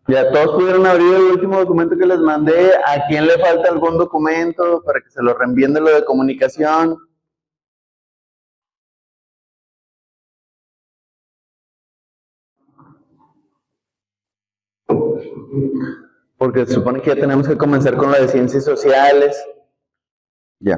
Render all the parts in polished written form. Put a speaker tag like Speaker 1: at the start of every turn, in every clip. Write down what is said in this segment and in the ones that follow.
Speaker 1: Ya todos pudieron abrir el último documento que les mandé. ¿A quién le falta algún documento para que se lo reenvíen de lo de comunicación? Porque se supone que ya tenemos que comenzar con la de ciencias sociales. Ya.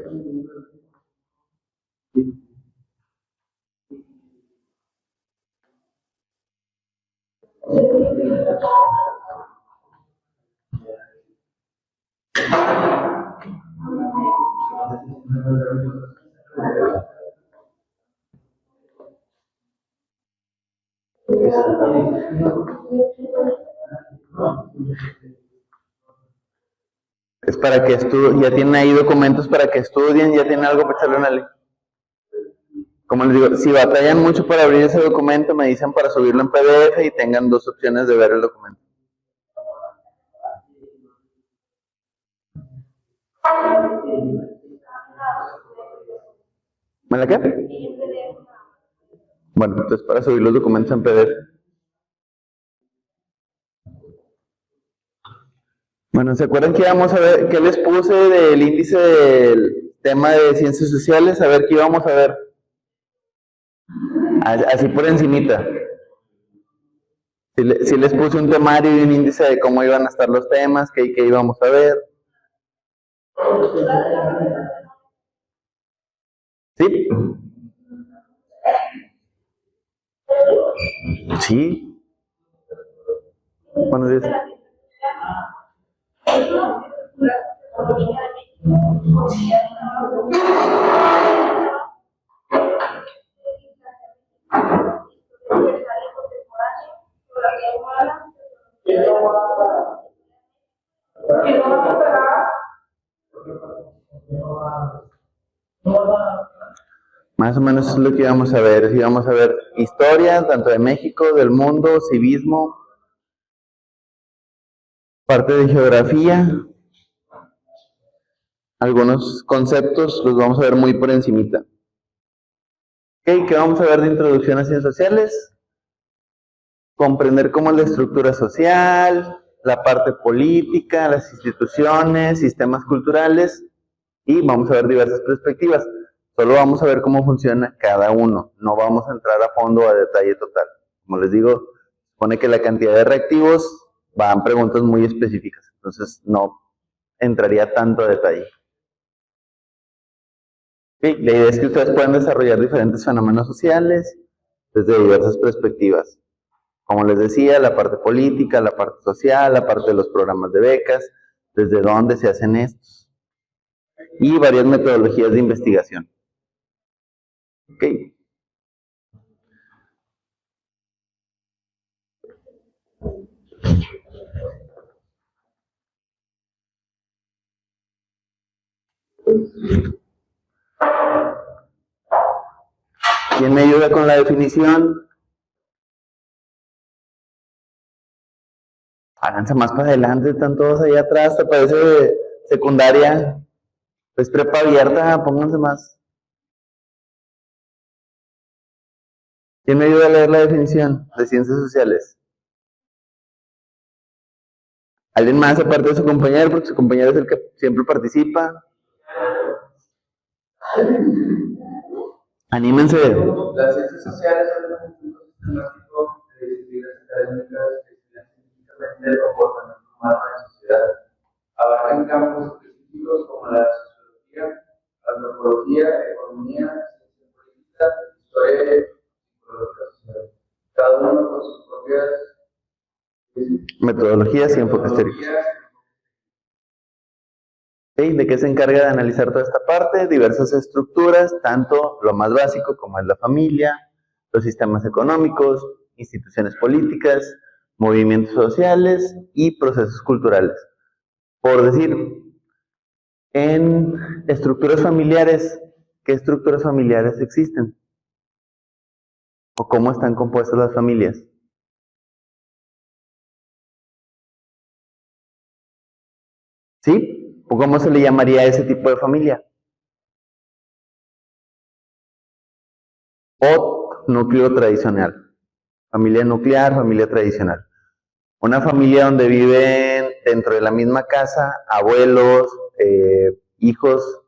Speaker 1: Es para que estudien, ya tienen ahí documentos para que estudien, ya tienen algo para echarle una ley. Como les digo, si batallan mucho para abrir ese documento, me dicen para subirlo en PDF y tengan dos opciones de ver el documento. ¿Me la qué? Bueno, entonces para subir los documentos en PDF. Bueno, ¿se acuerdan que íbamos a ver, qué les puse del índice del tema de ciencias sociales? A ver qué íbamos a ver. Así por encimita. Si les puse un temario y un índice de cómo iban a estar los temas, qué íbamos a ver. ¿Sí? Sí. Buenos días. Más o menos es lo que íbamos a ver. Íbamos a ver historia, tanto de México, del mundo, civismo, parte de geografía, algunos conceptos los vamos a ver muy por encimita. Ok, ¿qué vamos a ver de introducción a ciencias sociales? Comprender cómo es la estructura social, la parte política, las instituciones, sistemas culturales, y vamos a ver diversas perspectivas. Solo vamos a ver cómo funciona cada uno, no vamos a entrar a fondo a detalle total. Como les digo, supone que la cantidad de reactivos van preguntas muy específicas, entonces no entraría tanto a detalle. Sí, la idea es que ustedes puedan desarrollar diferentes fenómenos sociales desde diversas perspectivas. Como les decía, la parte política, la parte social, la parte de los programas de becas, desde dónde se hacen estos, y varias metodologías de investigación. Ok. ¿Quién me ayuda con la definición? Háganse más para adelante, están todos ahí atrás, te parece secundaria, pues prepa abierta, pónganse más. ¿Quién me ayuda a leer la definición de ciencias sociales? ¿Alguien más aparte de su compañero? Porque su compañero es el que siempre participa. Anímense. Las ciencias sociales son un conjunto sistemático de disciplinas académicas que estudian científicamente el comportamiento humano en la sociedad. Abarcan campos específicos como la sociología, antropología, economía, ciencia política, historia y psicología social. Cada uno con sus propias metodologías y enfoques teóricos. ¿De qué se encarga de analizar toda esta parte? Diversas estructuras, tanto lo más básico como es la familia, los sistemas económicos, instituciones políticas, movimientos sociales y procesos culturales. Por decir, en estructuras familiares, ¿qué estructuras familiares existen? ¿O cómo están compuestas las familias? ¿Sí? ¿O cómo se le llamaría a ese tipo de familia? O núcleo tradicional. Familia nuclear, familia tradicional. Una familia donde viven dentro de la misma casa abuelos, hijos,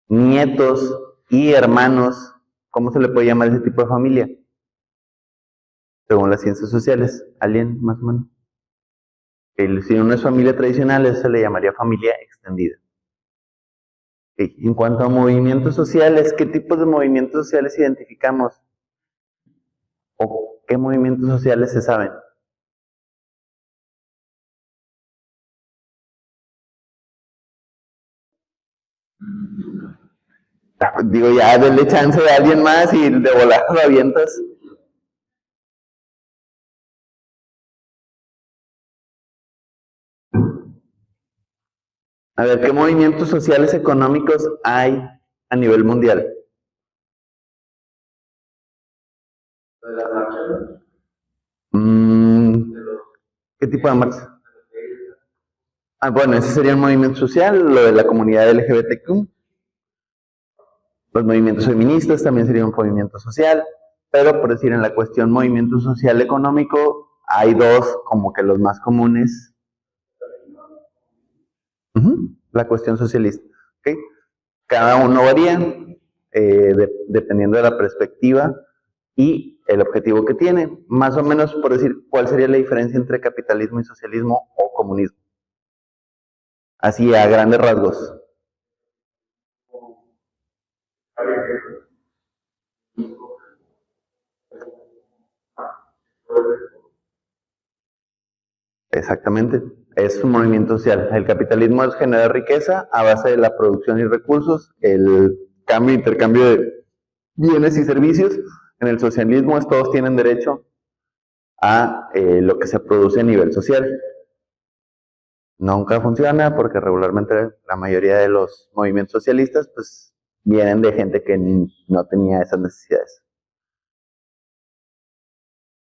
Speaker 1: nietos y hermanos. ¿Cómo se le puede llamar a ese tipo de familia? Según las ciencias sociales. ¿Alguien más o menos? Si no es familia tradicional, eso se le llamaría familia extendida. En cuanto a movimientos sociales, ¿qué tipos de movimientos sociales identificamos? ¿O qué movimientos sociales se saben? Digo, ya denle chance a alguien más y de volar lo avientas. A ver, ¿qué movimientos sociales económicos hay a nivel mundial? ¿Qué tipo de marcha? Bueno, ese sería un movimiento social, lo de la comunidad LGBTQ. Los movimientos feministas también sería un movimiento social, pero por decir en la cuestión movimiento social económico, hay dos como que los más comunes. La cuestión socialista. ¿Okay? Cada uno varía dependiendo de la perspectiva y el objetivo que tiene. Más o menos por decir cuál sería la diferencia entre capitalismo y socialismo o comunismo. Así a grandes rasgos. Exactamente, es un movimiento social. El capitalismo es generar riqueza a base de la producción y recursos, el cambio e intercambio de bienes y servicios. En el socialismo es todos tienen derecho a lo que se produce a nivel social. Nunca funciona porque regularmente la mayoría de los movimientos socialistas pues vienen de gente que no tenía esas necesidades.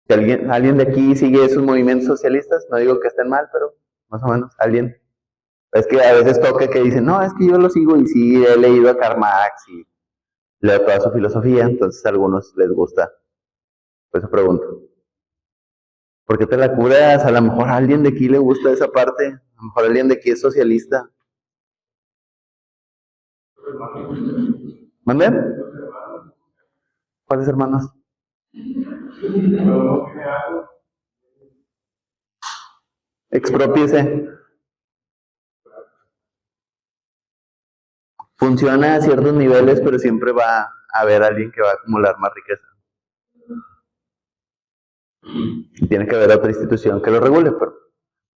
Speaker 1: Si alguien de aquí sigue esos movimientos socialistas, no digo que estén mal, pero más o menos, alguien. Es que a veces toca que dicen, no, es que yo lo sigo y sí he leído a Karl Marx y leo toda su filosofía, entonces a algunos les gusta. Por eso pregunto. ¿Por qué te la curas? A lo mejor a alguien de aquí le gusta esa parte, a lo mejor alguien de aquí es socialista. ¿Mande? ¿Cuáles hermanos? Expropiese. Funciona a ciertos niveles, pero siempre va a haber alguien que va a acumular más riqueza. Y tiene que haber otra institución que lo regule, pero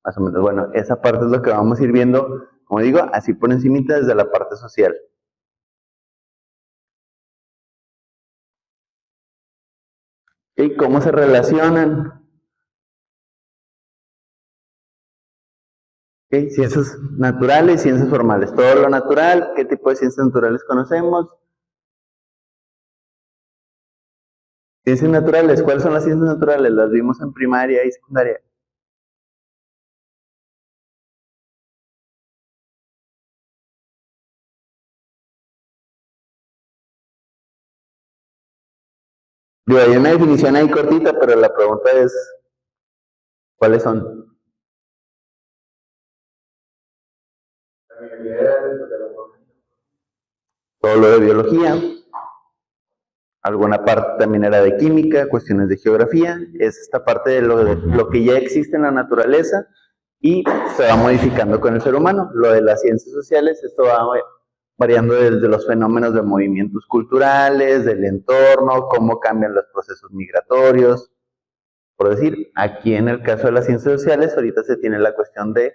Speaker 1: más o menos, bueno, esa parte es lo que vamos a ir viendo, como digo, así por encimita desde la parte social. ¿Y cómo se relacionan? ¿Okay? Ciencias naturales, ciencias formales. Todo lo natural, ¿qué tipo de ciencias naturales conocemos? Ciencias naturales, ¿cuáles son las ciencias naturales? Las vimos en primaria y secundaria. Digo, hay una definición ahí cortita, pero la pregunta es, ¿cuáles son? Todo lo de biología, alguna parte también era de química, cuestiones de geografía, es esta parte de lo que ya existe en la naturaleza y se va modificando con el ser humano. Lo de las ciencias sociales, esto va variando desde los fenómenos de movimientos culturales, del entorno, cómo cambian los procesos migratorios. Por decir, aquí en el caso de las ciencias sociales, ahorita se tiene la cuestión de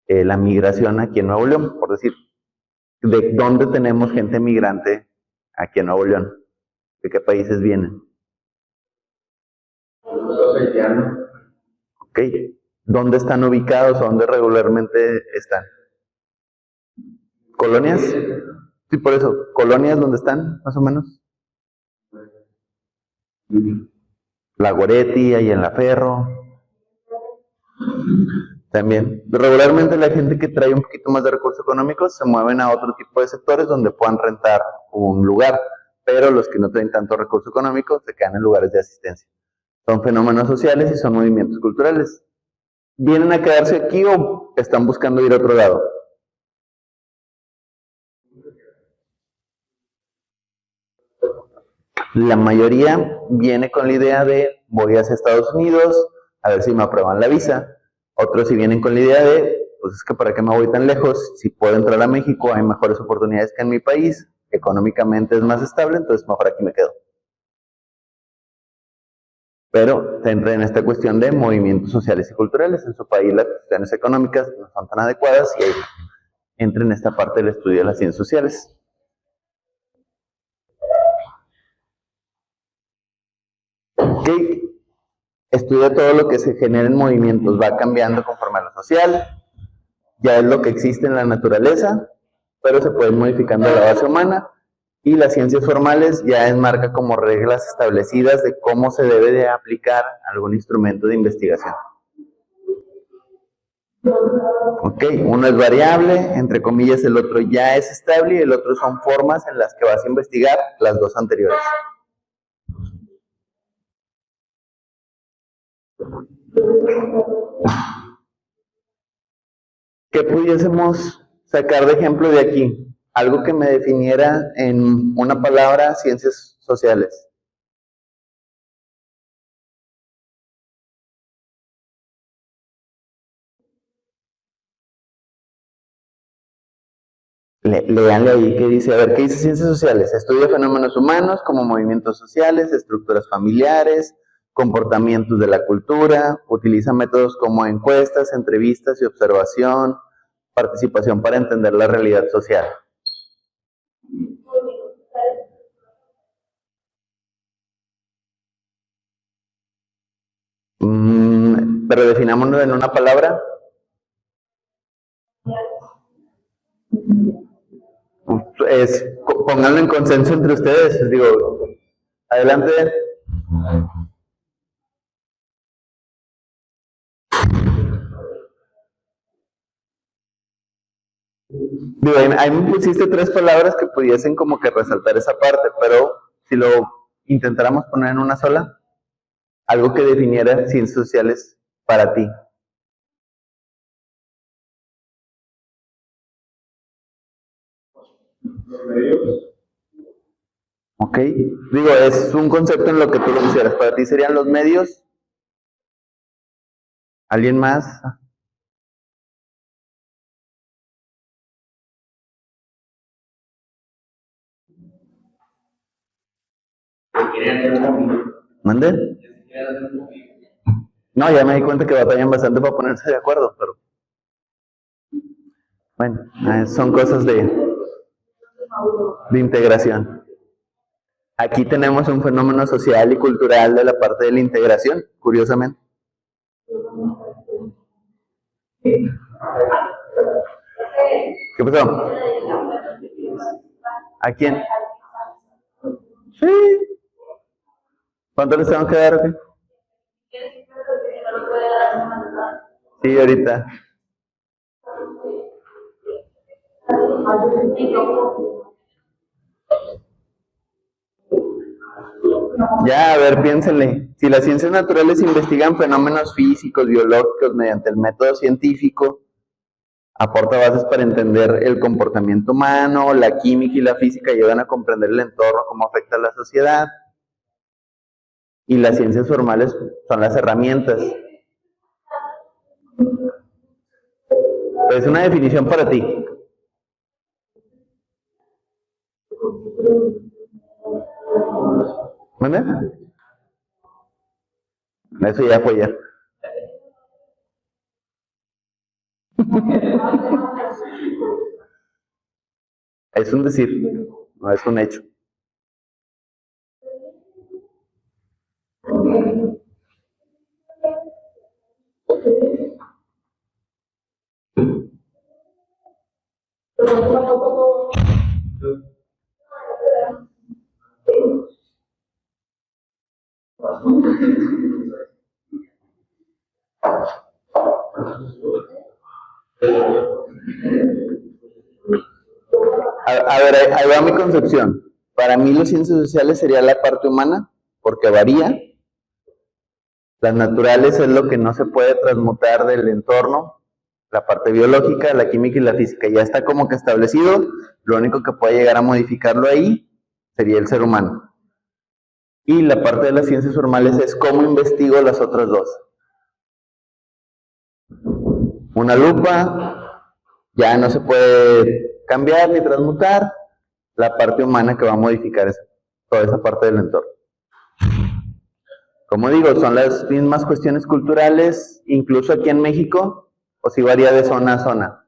Speaker 1: la migración aquí en Nuevo León, por decir, de dónde tenemos gente migrante aquí en Nuevo León, de qué países vienen. Ok, ¿dónde están ubicados o dónde regularmente están? ¿Colonias? Sí, por eso, ¿colonias dónde están, más o menos? La Goretti, ahí en La Ferro. También. Regularmente la gente que trae un poquito más de recursos económicos se mueven a otro tipo de sectores donde puedan rentar un lugar, pero los que no tienen tanto recurso económico se quedan en lugares de asistencia. Son fenómenos sociales y son movimientos culturales. ¿Vienen a quedarse aquí o están buscando ir a otro lado? La mayoría viene con la idea de voy hacia Estados Unidos a ver si me aprueban la visa. Otros sí vienen con la idea de, pues es que para qué me voy tan lejos, si puedo entrar a México hay mejores oportunidades que en mi país, económicamente es más estable, entonces mejor aquí me quedo. Pero entra en esta cuestión de movimientos sociales y culturales. En su país las cuestiones económicas no son tan adecuadas y ahí entra en esta parte del estudio de las ciencias sociales. Ok, estudia todo lo que se genera en movimientos, va cambiando conforme a lo social, ya es lo que existe en la naturaleza, pero se puede ir modificando a la base humana, y las ciencias formales ya enmarca como reglas establecidas de cómo se debe de aplicar algún instrumento de investigación. Ok, uno es variable, entre comillas el otro ya es estable y el otro son formas en las que vas a investigar las dos anteriores. ¿Qué pudiésemos sacar de ejemplo de aquí? Algo que me definiera en una palabra, ciencias sociales. Leanle ahí que dice, a ver, ¿qué dice ciencias sociales? Estudia fenómenos humanos como movimientos sociales, estructuras familiares, comportamientos de la cultura, utiliza métodos como encuestas, entrevistas y observación, participación para entender la realidad social. Pero definámoslo en una palabra. Pónganlo en consenso entre ustedes. Les digo, adelante. Digo, ahí me pusiste tres palabras que pudiesen como que resaltar esa parte, pero si lo intentáramos poner en una sola, algo que definiera ciencias sociales para ti. Los medios. Ok, digo, es un concepto en lo que tú lo quisieras. Para ti serían los medios. ¿Alguien más? ¿Mande? No, ya me di cuenta que batallan bastante para ponerse de acuerdo, pero bueno, son cosas de integración. Aquí tenemos un fenómeno social y cultural de la parte de la integración, curiosamente. ¿Qué pasó? ¿A quién? Sí. ¿Cuánto les tengo que dar o qué? Sí, ahorita. Ya, a ver, piénsenle. Si las ciencias naturales investigan fenómenos físicos, biológicos mediante el método científico, aporta bases para entender el comportamiento humano, la química y la física ayudan a comprender el entorno, cómo afecta a la sociedad. Y las ciencias formales son las herramientas. Es una definición para ti. ¿Vale? Eso ya fue ayer. Es un decir, no es un hecho. A ver, ahí va mi concepción. Para mí las ciencias sociales sería la parte humana, porque varía. Las naturales es lo que no se puede transmutar del entorno, la parte biológica, la química y la física. Ya está como que establecido, lo único que puede llegar a modificarlo ahí sería el ser humano. Y la parte de las ciencias formales es cómo investigo las otras dos. Una lupa ya no se puede cambiar ni transmutar, la parte humana que va a modificar toda esa parte del entorno. Como digo, son las mismas cuestiones culturales, incluso aquí en México, o si varía de zona a zona.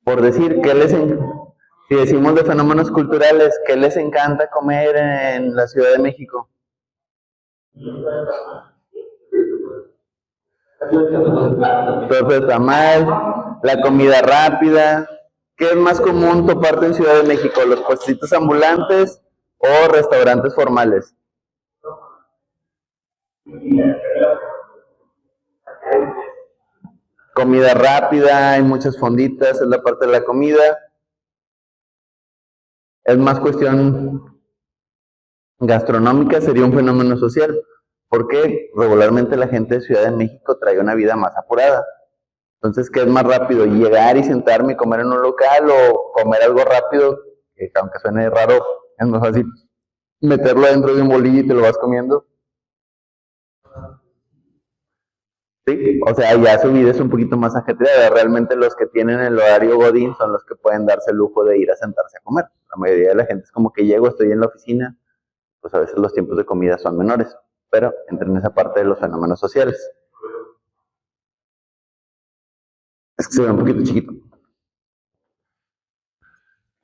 Speaker 1: Por decir, si decimos de fenómenos culturales, ¿qué les encanta comer en la Ciudad de México? Torta de tamal, la comida rápida. ¿Qué es más común toparte en Ciudad de México? ¿Los puestitos ambulantes o restaurantes formales? Comida rápida, hay muchas fonditas, es la parte de la comida. Es más cuestión gastronómica, sería un fenómeno social, porque regularmente la gente de Ciudad de México trae una vida más apurada. Entonces, ¿qué es más rápido? ¿Llegar y sentarme y comer en un local o comer algo rápido? Que aunque suene raro, es más fácil meterlo dentro de un bolillo y te lo vas comiendo. Sí, o sea, ya su vida es un poquito más ajetreada. Realmente los que tienen el horario godín son los que pueden darse el lujo de ir a sentarse a comer. La mayoría de la gente es como que llego, estoy en la oficina, pues a veces los tiempos de comida son menores, pero entra en esa parte de los fenómenos sociales. Es que se ve un poquito chiquito.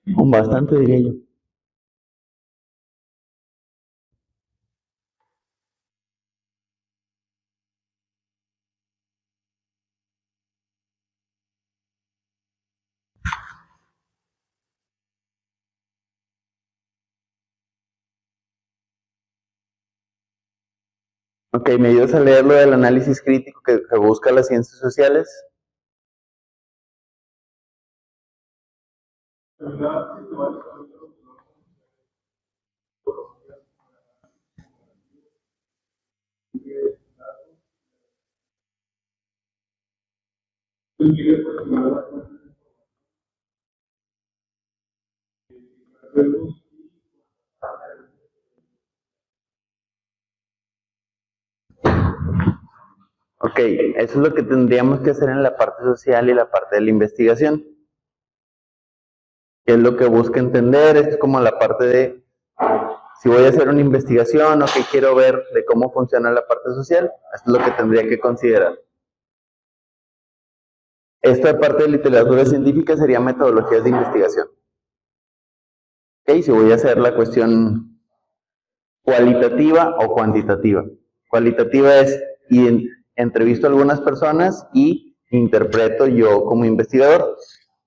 Speaker 1: Bastante, diría yo. Ok, ¿me ayudas a leer lo del análisis crítico que busca las ciencias sociales? Ok, eso es lo que tendríamos que hacer en la parte social y la parte de la investigación. ¿Qué es lo que busca entender? Esto es como la parte de, si voy a hacer una investigación o que quiero ver de cómo funciona la parte social, esto es lo que tendría que considerar. Esta parte de literatura científica sería metodologías de investigación. Ok, si voy a hacer la cuestión cualitativa o cuantitativa. Cualitativa es, entrevisto a algunas personas y interpreto yo como investigador.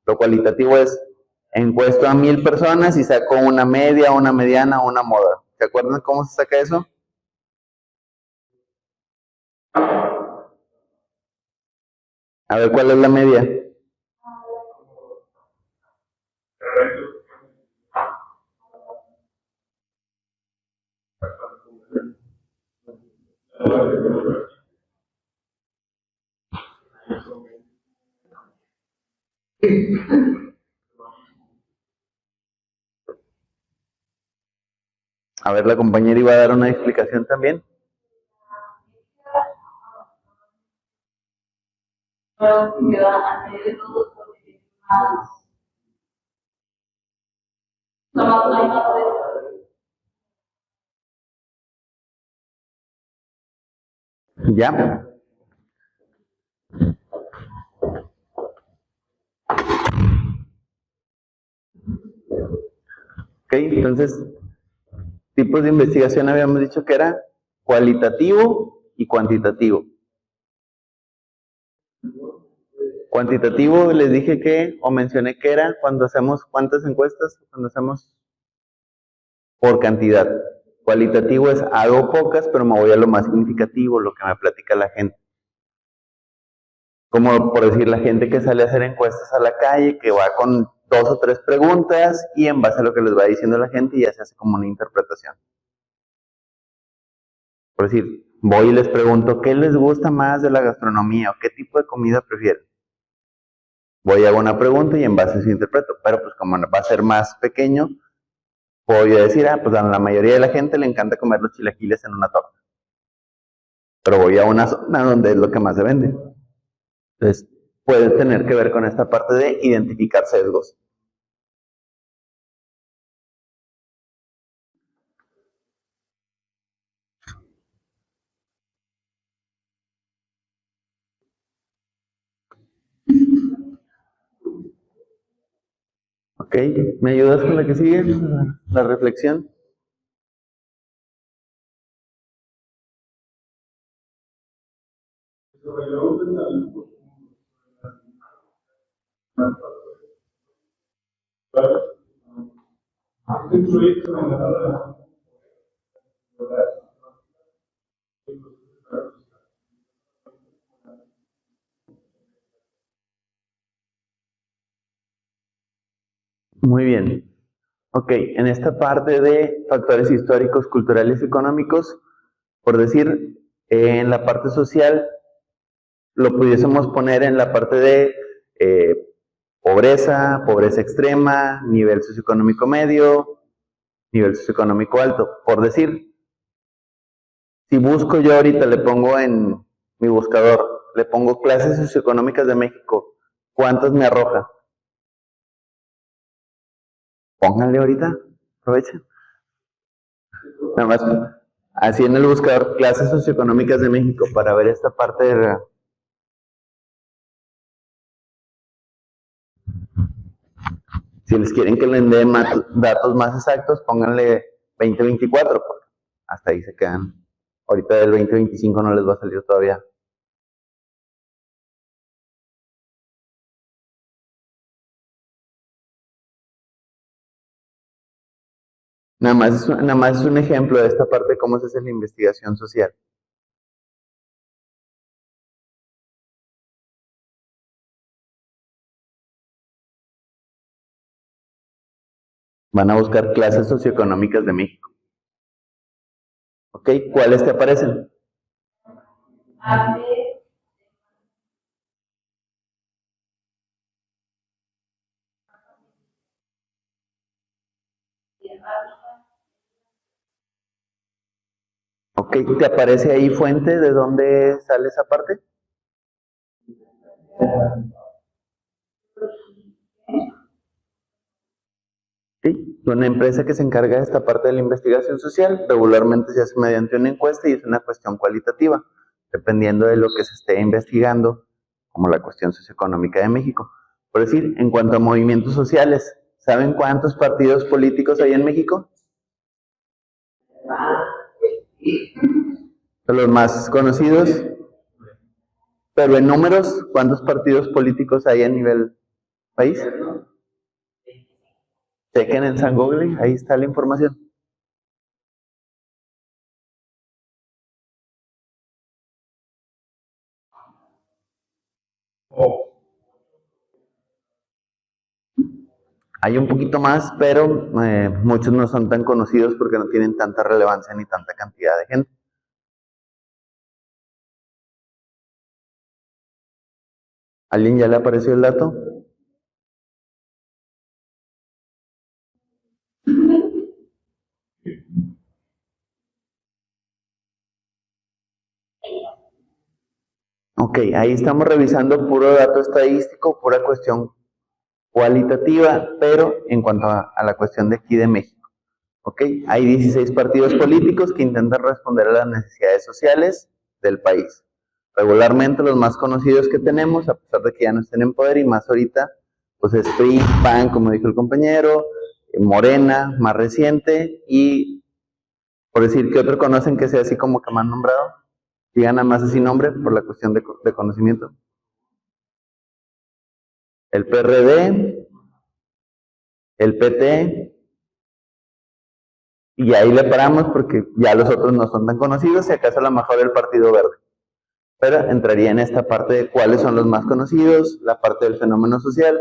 Speaker 1: Lo cualitativo es, encuesto a 1000 personas y saco una media, una mediana, una moda. ¿Se acuerdan cómo se saca eso? A ver, ¿cuál es la media? A ver, la compañera iba a dar una explicación también. ¿Ya? Ok, entonces, tipos de investigación habíamos dicho que era cualitativo y cuantitativo. Cuantitativo les dije que, o mencioné que era cuando hacemos cuántas encuestas, cuando hacemos por cantidad. Cualitativo es hago pocas, pero me voy a lo más significativo, lo que me platica la gente. Como por decir, la gente que sale a hacer encuestas a la calle, que va con 2 o 3 preguntas y en base a lo que les va diciendo la gente ya se hace como una interpretación. Por decir, voy y les pregunto, ¿qué les gusta más de la gastronomía o qué tipo de comida prefieren? Voy y hago una pregunta y en base a eso interpreto, pero pues como va a ser más pequeño, puedo yo decir, pues a la mayoría de la gente le encanta comer los chilaquiles en una torta. Pero voy a una zona donde es lo que más se vende. Entonces, puede tener que ver con esta parte de identificar sesgos. Ok, ¿me ayudas con la que sigue? La reflexión. Muy bien. Ok, en esta parte de factores históricos, culturales y económicos, por decir, en la parte social, lo pudiésemos poner en la parte de pobreza, pobreza extrema, nivel socioeconómico medio, nivel socioeconómico alto. Por decir, si busco yo ahorita, le pongo en mi buscador, le pongo clases socioeconómicas de México, ¿cuántas me arroja? Pónganle ahorita, aprovechen. Nada más, así en el buscador, clases socioeconómicas de México, para ver esta parte de... Si les quieren que les den datos más exactos, pónganle 2024, porque hasta ahí se quedan. Ahorita del 2025 no les va a salir todavía. Nada más es un ejemplo de esta parte de cómo se hace la investigación social. Van a buscar clases socioeconómicas de México. ¿Ok? ¿Cuáles te aparecen? ¿Ok? ¿Te aparece ahí fuente de dónde sale esa parte? Sí, una empresa que se encarga de esta parte de la investigación social, regularmente se hace mediante una encuesta y es una cuestión cualitativa, dependiendo de lo que se esté investigando, como la cuestión socioeconómica de México. Por decir, en cuanto a movimientos sociales, ¿saben cuántos partidos políticos hay en México? De los más conocidos, pero en números, ¿cuántos partidos políticos hay a nivel país? Chequen en San Google, ahí está la información. Hay un poquito más, pero muchos no son tan conocidos porque no tienen tanta relevancia ni tanta cantidad de gente. ¿Alguien ya le apareció el dato? Ok, ahí estamos revisando puro dato estadístico, pura cuestión cualitativa, pero en cuanto a la cuestión de aquí de México. Ok, hay 16 partidos políticos que intentan responder a las necesidades sociales del país. Regularmente los más conocidos que tenemos, a pesar de que ya no estén en poder y más ahorita, pues es PRI, PAN, como dijo el compañero, Morena, más reciente, y por decir que otro conocen que sea así como que me han nombrado, digan nada más así nombre por la cuestión de conocimiento. El PRD, el PT, y ahí le paramos porque ya los otros no son tan conocidos, si acaso a lo mejor el Partido Verde. Pero entraría en esta parte de cuáles son los más conocidos, la parte del fenómeno social.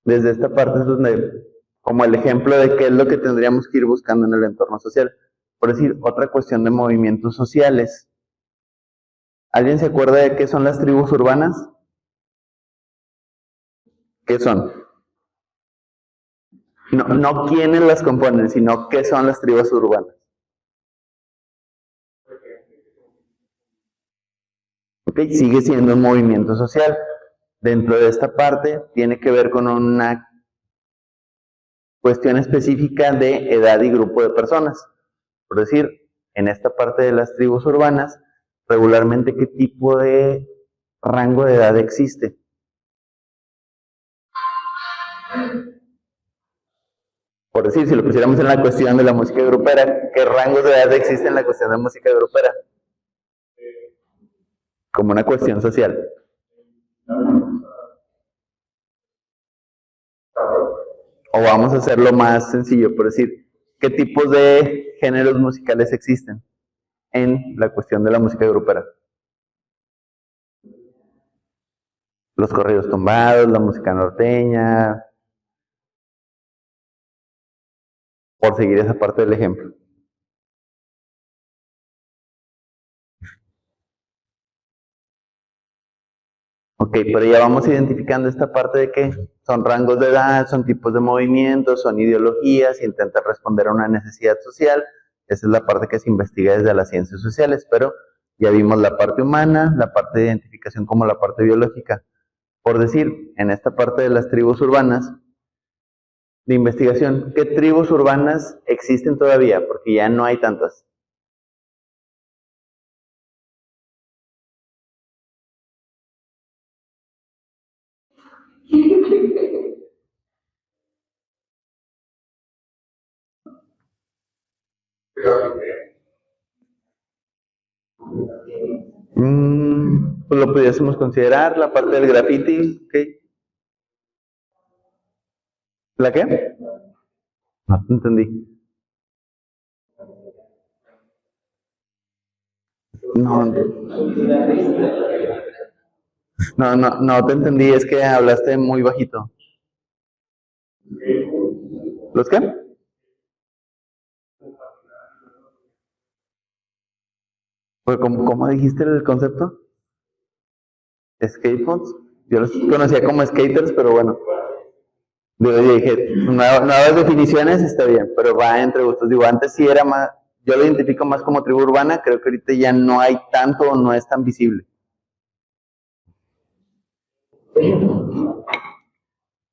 Speaker 1: Desde esta parte es donde, como el ejemplo de qué es lo que tendríamos que ir buscando en el entorno social. Por decir, otra cuestión de movimientos sociales. ¿Alguien se acuerda de qué son las tribus urbanas? ¿Qué son? No quiénes las componen, sino qué son las tribus urbanas. Ok, sigue siendo un movimiento social. Dentro de esta parte tiene que ver con una cuestión específica de edad y grupo de personas. Por decir, en esta parte de las tribus urbanas, regularmente qué tipo de rango de edad existe. Por decir, si lo pusiéramos en la cuestión de la música grupera, ¿qué rangos de edad existe en la cuestión de música grupera? Como una cuestión social. O vamos a hacerlo más sencillo, por decir, ¿qué tipos de géneros musicales existen en la cuestión de la música grupera? Los corridos tumbados, la música norteña, por seguir esa parte del ejemplo. Ok, pero ya vamos identificando esta parte de que son rangos de edad, son tipos de movimientos, son ideologías, intentan responder a una necesidad social. Esa es la parte que se investiga desde las ciencias sociales, pero ya vimos la parte humana, la parte de identificación como la parte biológica. Por decir, en esta parte de las tribus urbanas, de investigación, ¿qué tribus urbanas existen todavía? Porque ya no hay tantas. Pues lo pudiésemos considerar, la parte del graffiti, ¿ok? ¿La qué? No te entendí. No, no te entendí, es que hablaste muy bajito. ¿Los qué? Pues, ¿cómo dijiste el concepto? Skateboards. Yo los conocía como skaters, pero bueno. Digo, yo dije, nuevas definiciones está bien, pero va entre gustos. Digo, antes sí era más, yo lo identifico más como tribu urbana, creo que ahorita ya no hay tanto, no es tan visible.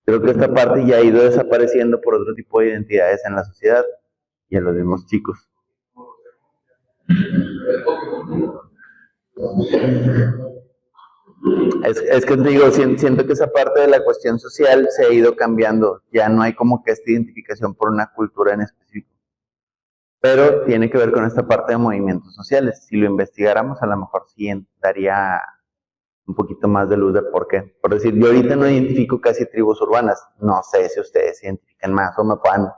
Speaker 1: Creo que esta parte ya ha ido desapareciendo por otro tipo de identidades en la sociedad y en los mismos chicos. Es que te digo, siento que esa parte de la cuestión social se ha ido cambiando. Ya no hay como que esta identificación por una cultura en específico. Pero tiene que ver con esta parte de movimientos sociales. Si lo investigáramos, a lo mejor sí daría un poquito más de luz de por qué. Por decir, yo ahorita no identifico casi tribus urbanas. No sé si ustedes identifican más o me puedan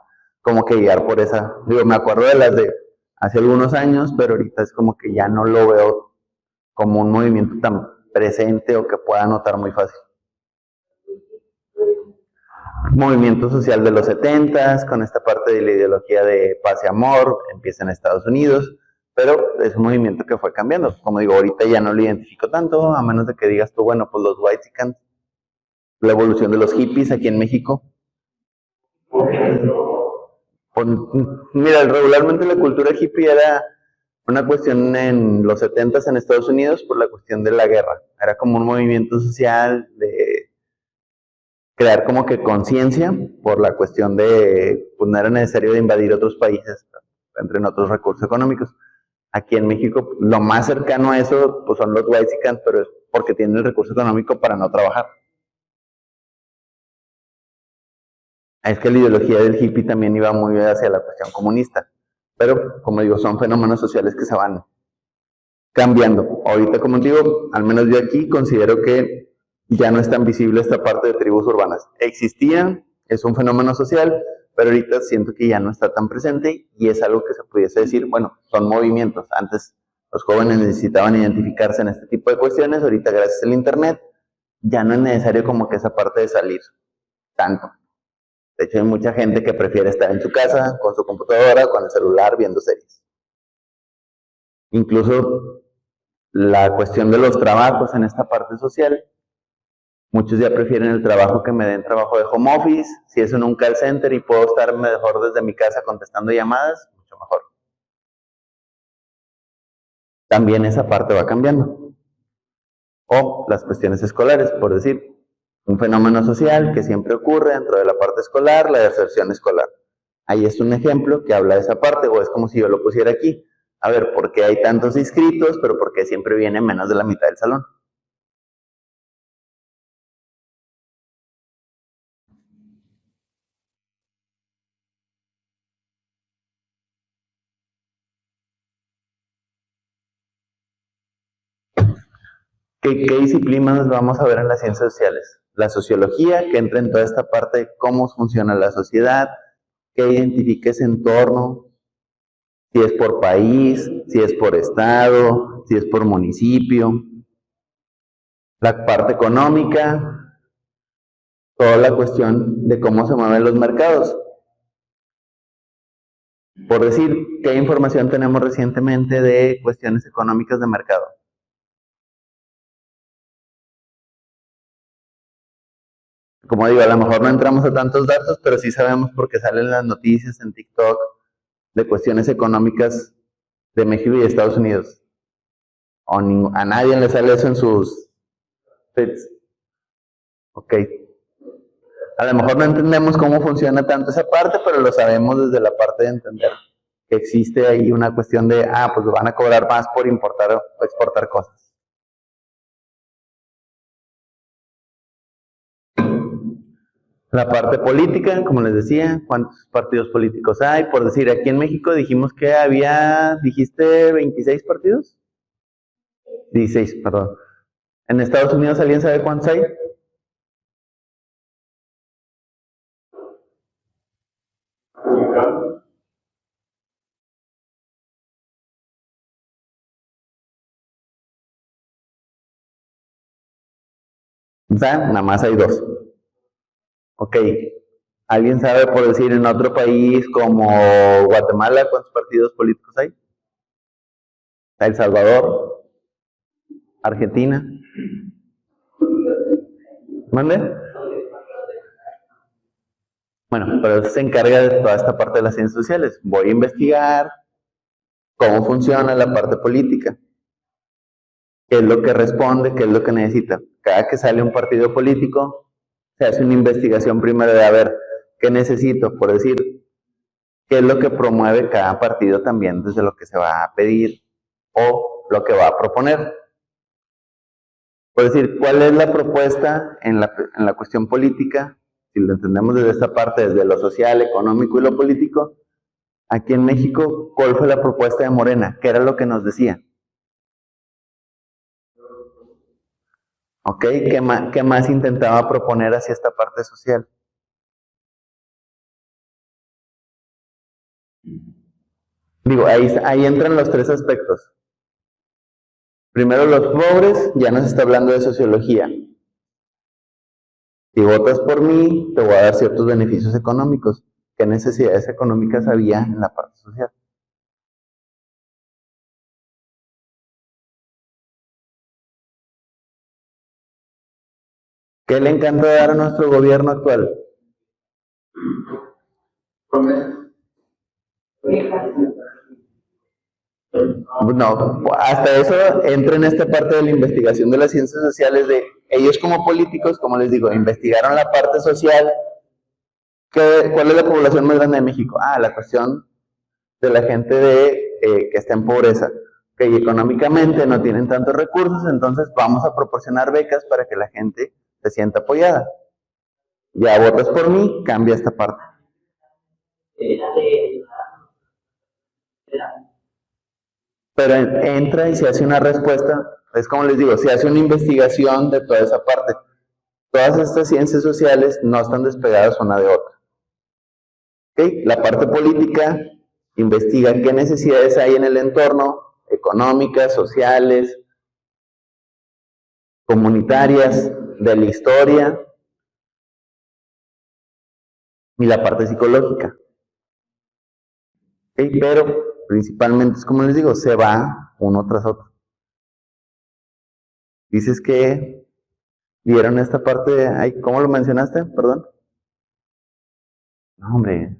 Speaker 1: como que guiar por esa. Digo, me acuerdo de las de hace algunos años, pero ahorita es como que ya no lo veo como un movimiento tan presente o que pueda notar muy fácil. Movimiento social de los 70s, con esta parte de la ideología de paz y amor, empieza en Estados Unidos, pero es un movimiento que fue cambiando. Como digo, ahorita ya no lo identifico tanto, a menos de que digas tú, bueno, pues los Whitexicans, la evolución de los hippies aquí en México. Pues, mira, regularmente la cultura hippie era una cuestión en los 70s en Estados Unidos por la cuestión de la guerra. Era como un movimiento social de crear como que conciencia por la cuestión de, pues no era necesario de invadir otros países, entre otros recursos económicos. Aquí en México, lo más cercano a eso, pues son los Whitexicans, pero es porque tienen el recurso económico para no trabajar. Es que la ideología del hippie también iba muy hacia la cuestión comunista. Pero, como digo, son fenómenos sociales que se van cambiando. Ahorita, como digo, al menos yo aquí considero que ya no es tan visible esta parte de tribus urbanas. Existían, es un fenómeno social, pero ahorita siento que ya no está tan presente y es algo que se pudiese decir, bueno, son movimientos. Antes los jóvenes necesitaban identificarse en este tipo de cuestiones, ahorita gracias al internet ya no es necesario como que esa parte de salir tanto. De hecho, hay mucha gente que prefiere estar en su casa con su computadora, con el celular, viendo series. Incluso la cuestión de los trabajos en esta parte social. Muchos ya prefieren el trabajo que me den trabajo de home office. Si es en un call center y puedo estar mejor desde mi casa contestando llamadas, mucho mejor. También esa parte va cambiando. O las cuestiones escolares, por decir, un fenómeno social que siempre ocurre dentro de la parte escolar, la deserción escolar. Ahí es un ejemplo que habla de esa parte, o es como si yo lo pusiera aquí. A ver, ¿por qué hay tantos inscritos, pero por qué siempre viene menos de la mitad del salón? ¿Qué disciplinas vamos a ver en las ciencias sociales? La sociología, que entra en toda esta parte de cómo funciona la sociedad, que identifique ese entorno, si es por país, si es por estado, si es por municipio. La parte económica, toda la cuestión de cómo se mueven los mercados. Por decir, ¿qué información tenemos recientemente de cuestiones económicas de mercado? Como digo, a lo mejor no entramos a tantos datos, pero sí sabemos porque salen las noticias en TikTok de cuestiones económicas de México y de Estados Unidos. A nadie le sale eso en sus feeds. Ok. A lo mejor no entendemos cómo funciona tanto esa parte, pero lo sabemos desde la parte de entender que existe ahí una cuestión de, pues van a cobrar más por importar o exportar cosas. La parte política, como les decía, ¿cuántos partidos políticos hay? Por decir, aquí en México dijimos que había, ¿dijiste 26 partidos? 16, perdón. ¿En Estados Unidos alguien sabe cuántos hay? O sea, nada más hay 2. Ok. ¿Alguien sabe, por decir, en otro país como Guatemala, cuántos partidos políticos hay? El Salvador, Argentina. ¿Mande? Bueno, pero eso se encarga de toda esta parte de las ciencias sociales. Voy a investigar cómo funciona la parte política. ¿Qué es lo que responde? ¿Qué es lo que necesita? Cada que sale un partido político, se hace una investigación primero de a ver qué necesito, por decir, qué es lo que promueve cada partido también desde lo que se va a pedir o lo que va a proponer. Por decir, ¿cuál es la propuesta en la cuestión política? Si lo entendemos desde esta parte, desde lo social, económico y lo político, aquí en México, ¿cuál fue la propuesta de Morena? ¿Qué era lo que nos decía? ¿Ok? ¿Qué más intentaba proponer hacia esta parte social? Digo, ahí entran los 3 aspectos. Primero, los pobres, ya nos está hablando de sociología. Si votas por mí, te voy a dar ciertos beneficios económicos. ¿Qué necesidades económicas había en la parte social? ¿Qué le encanta dar a nuestro gobierno actual? No, hasta eso entra en esta parte de la investigación de las ciencias sociales de ellos como políticos, como les digo, investigaron la parte social. ¿Cuál es la población más grande de México? La cuestión de la gente que está en pobreza, que económicamente no tienen tantos recursos, entonces vamos a proporcionar becas para que la gente se sienta apoyada. Ya votas por mí, cambia esta parte. Pero entra y se hace una respuesta, es como les digo, se hace una investigación de toda esa parte. Todas estas ciencias sociales no están despegadas una de otra. ¿Okay? La parte política investiga qué necesidades hay en el entorno, económicas, sociales, comunitarias, de la historia, y la parte psicológica. ¿Okay? Pero principalmente, es como les digo, se va uno tras otro. Dices que vieron esta parte de, ay, ¿cómo lo mencionaste? Perdón. No, hombre.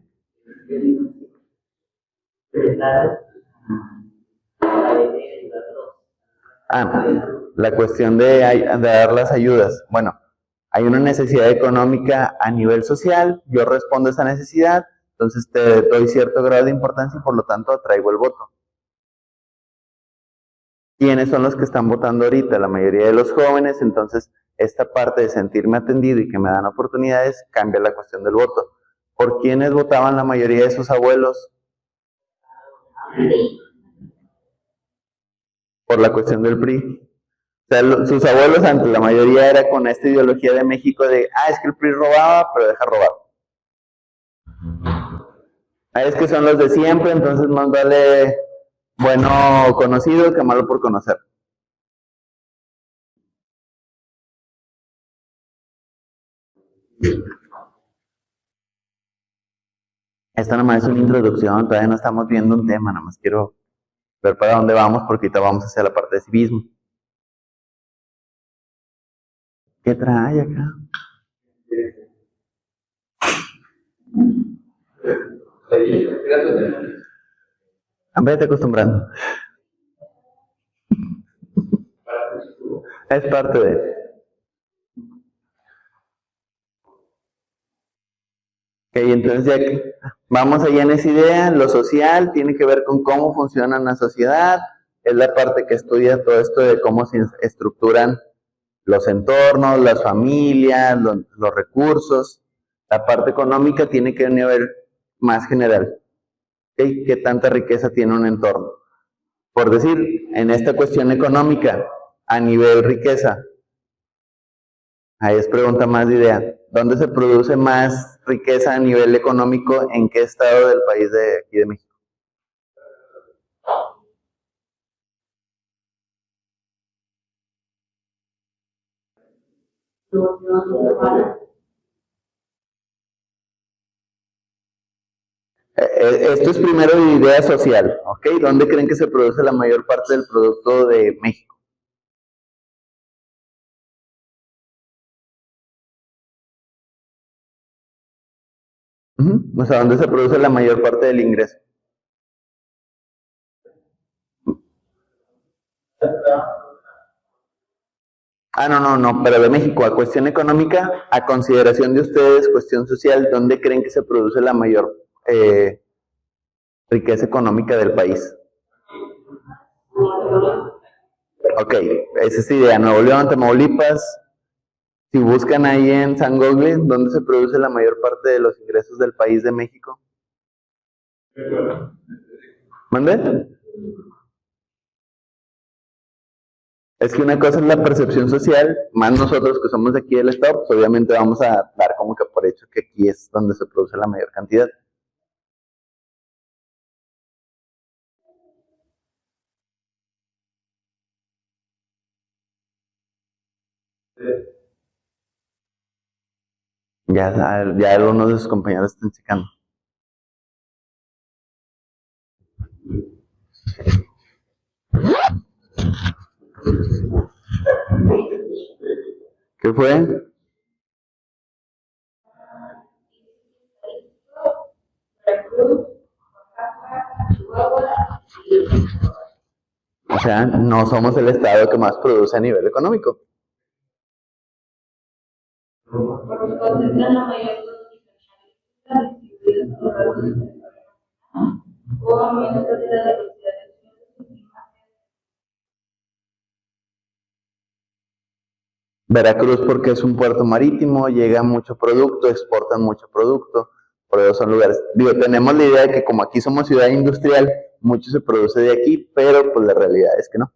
Speaker 1: La cuestión de dar las ayudas. Bueno, hay una necesidad económica a nivel social, yo respondo a esa necesidad, entonces te doy cierto grado de importancia y por lo tanto atraigo el voto. ¿Quiénes son los que están votando ahorita? La mayoría de los jóvenes, entonces esta parte de sentirme atendido y que me dan oportunidades cambia la cuestión del voto. ¿Por quiénes votaban la mayoría de sus abuelos? Por la cuestión del PRI. O sea, sus abuelos antes, la mayoría era con esta ideología de México de, es que el PRI robaba, pero deja robar. Es que son los de siempre, entonces más vale bueno conocido que malo por conocer. Esta nomás es una introducción, todavía no estamos viendo un tema, nada más quiero ver para dónde vamos porque ahorita vamos hacia la parte de civismo. ¿Qué trae acá? Vete acostumbrando. Es parte de... Ok, entonces ya que vamos allá en esa idea, lo social tiene que ver con cómo funciona una sociedad, es la parte que estudia todo esto de cómo se estructuran los entornos, las familias, los recursos. La parte económica tiene que ver a nivel más general. ¿Okay? ¿Qué tanta riqueza tiene un entorno? Por decir, en esta cuestión económica, a nivel riqueza, ahí es pregunta más de idea. ¿Dónde se produce más riqueza a nivel económico? ¿En qué estado del país de aquí de México? Esto es primero de idea social, ¿ok? ¿Dónde creen que se produce la mayor parte del producto de México? O sea, ¿dónde se produce la mayor parte del ingreso? No, pero de México, a cuestión económica, a consideración de ustedes, cuestión social, ¿dónde creen que se produce la mayor riqueza económica del país? Ok, esa es idea. Nuevo León, Tamaulipas. Si buscan ahí en San Google, ¿dónde se produce la mayor parte de los ingresos del país de México? ¿Mande? Es que una cosa es la percepción social, más nosotros que somos de aquí del estado, pues obviamente vamos a dar como que por hecho que aquí es donde se produce la mayor cantidad. Ya algunos de sus compañeros están checando. ¿Qué fue? O sea, no somos el estado que más produce a nivel económico. Veracruz porque es un puerto marítimo, llega mucho producto, exportan mucho producto, por eso son lugares. Digo, tenemos la idea de que como aquí somos ciudad industrial, mucho se produce de aquí, pero pues la realidad es que no.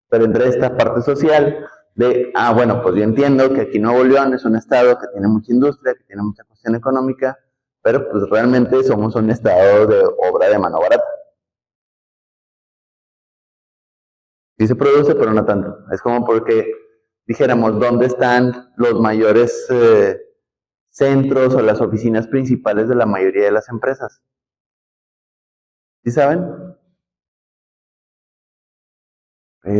Speaker 1: Pero entre esta parte social de, bueno, pues yo entiendo que aquí Nuevo León es un estado que tiene mucha industria, que tiene mucha cuestión económica, pero pues realmente somos un estado de obra de mano barata. Sí se produce, pero no tanto. Es como porque dijéramos, ¿dónde están los mayores centros o las oficinas principales de la mayoría de las empresas. ¿Sí saben?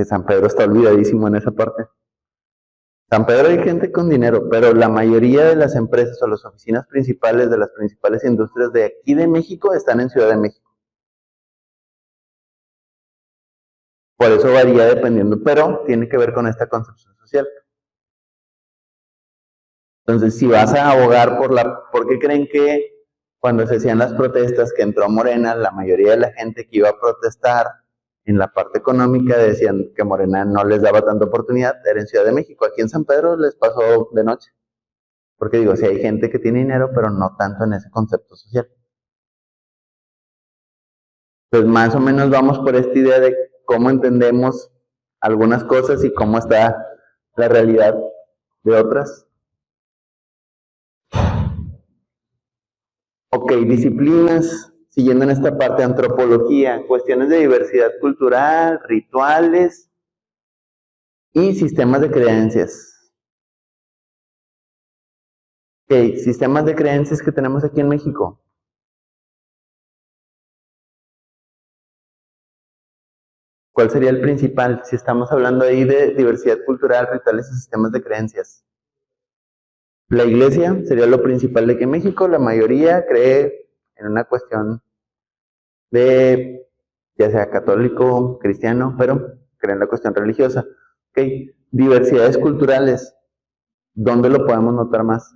Speaker 1: San Pedro está olvidadísimo en esa parte. San Pedro hay gente con dinero, pero la mayoría de las empresas o las oficinas principales de las principales industrias de aquí de México están en Ciudad de México. Por eso varía dependiendo, pero tiene que ver con esta concepción social. Entonces, si vas a abogar ¿por qué creen que cuando se hacían las protestas que entró Morena, la mayoría de la gente que iba a protestar en la parte económica decían que Morena no les daba tanta oportunidad? Era en Ciudad de México. Aquí en San Pedro les pasó de noche. Porque digo, sí hay gente que tiene dinero, pero no tanto en ese concepto social. Pues más o menos vamos por esta idea de cómo entendemos algunas cosas y cómo está la realidad de otras. Ok, disciplinas, siguiendo en esta parte, antropología, cuestiones de diversidad cultural, rituales y sistemas de creencias. Ok, sistemas de creencias que tenemos aquí en México. ¿Cuál sería el principal? Si estamos hablando ahí de diversidad cultural, rituales y sistemas de creencias. La iglesia sería lo principal de que en México la mayoría cree en una cuestión de, ya sea católico, cristiano, pero cree en la cuestión religiosa. Ok, diversidades culturales, ¿dónde lo podemos notar más?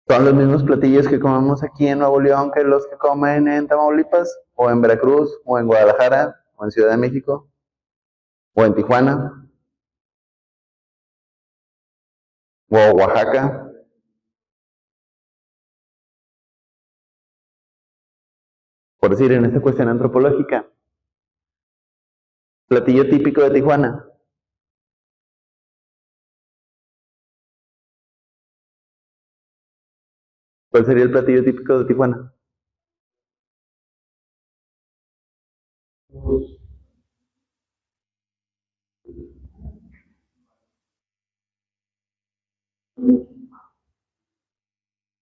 Speaker 1: Son los mismos platillos que comemos aquí en Nuevo León que los que comen en Tamaulipas, o en Veracruz, o en Guadalajara, o en Ciudad de México, o en Tijuana, o Oaxaca. Por decir, en esta cuestión antropológica, platillo típico de Tijuana. ¿Cuál sería el platillo típico de Tijuana?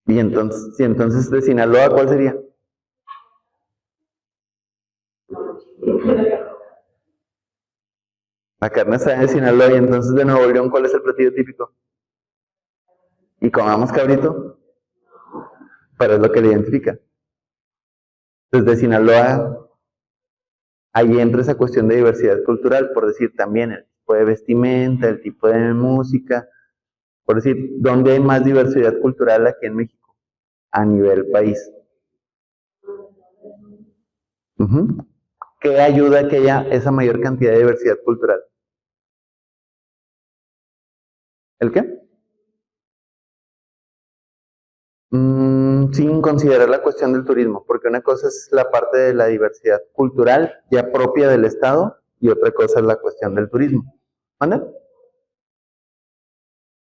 Speaker 1: Y entonces de Sinaloa, ¿cuál sería? La carne asada de Sinaloa. Y entonces de Nuevo León, ¿cuál es el platillo típico? ¿Y comamos cabrito? Pero es lo que le identifica. Desde Sinaloa, ahí entra esa cuestión de diversidad cultural, por decir también el tipo de vestimenta, el tipo de música, por decir, ¿dónde hay más diversidad cultural aquí en México? A nivel país. ¿Qué ayuda a que haya esa mayor cantidad de diversidad cultural? ¿El qué? Sin considerar la cuestión del turismo, porque una cosa es la parte de la diversidad cultural ya propia del Estado y otra cosa es la cuestión del turismo. ¿Vale?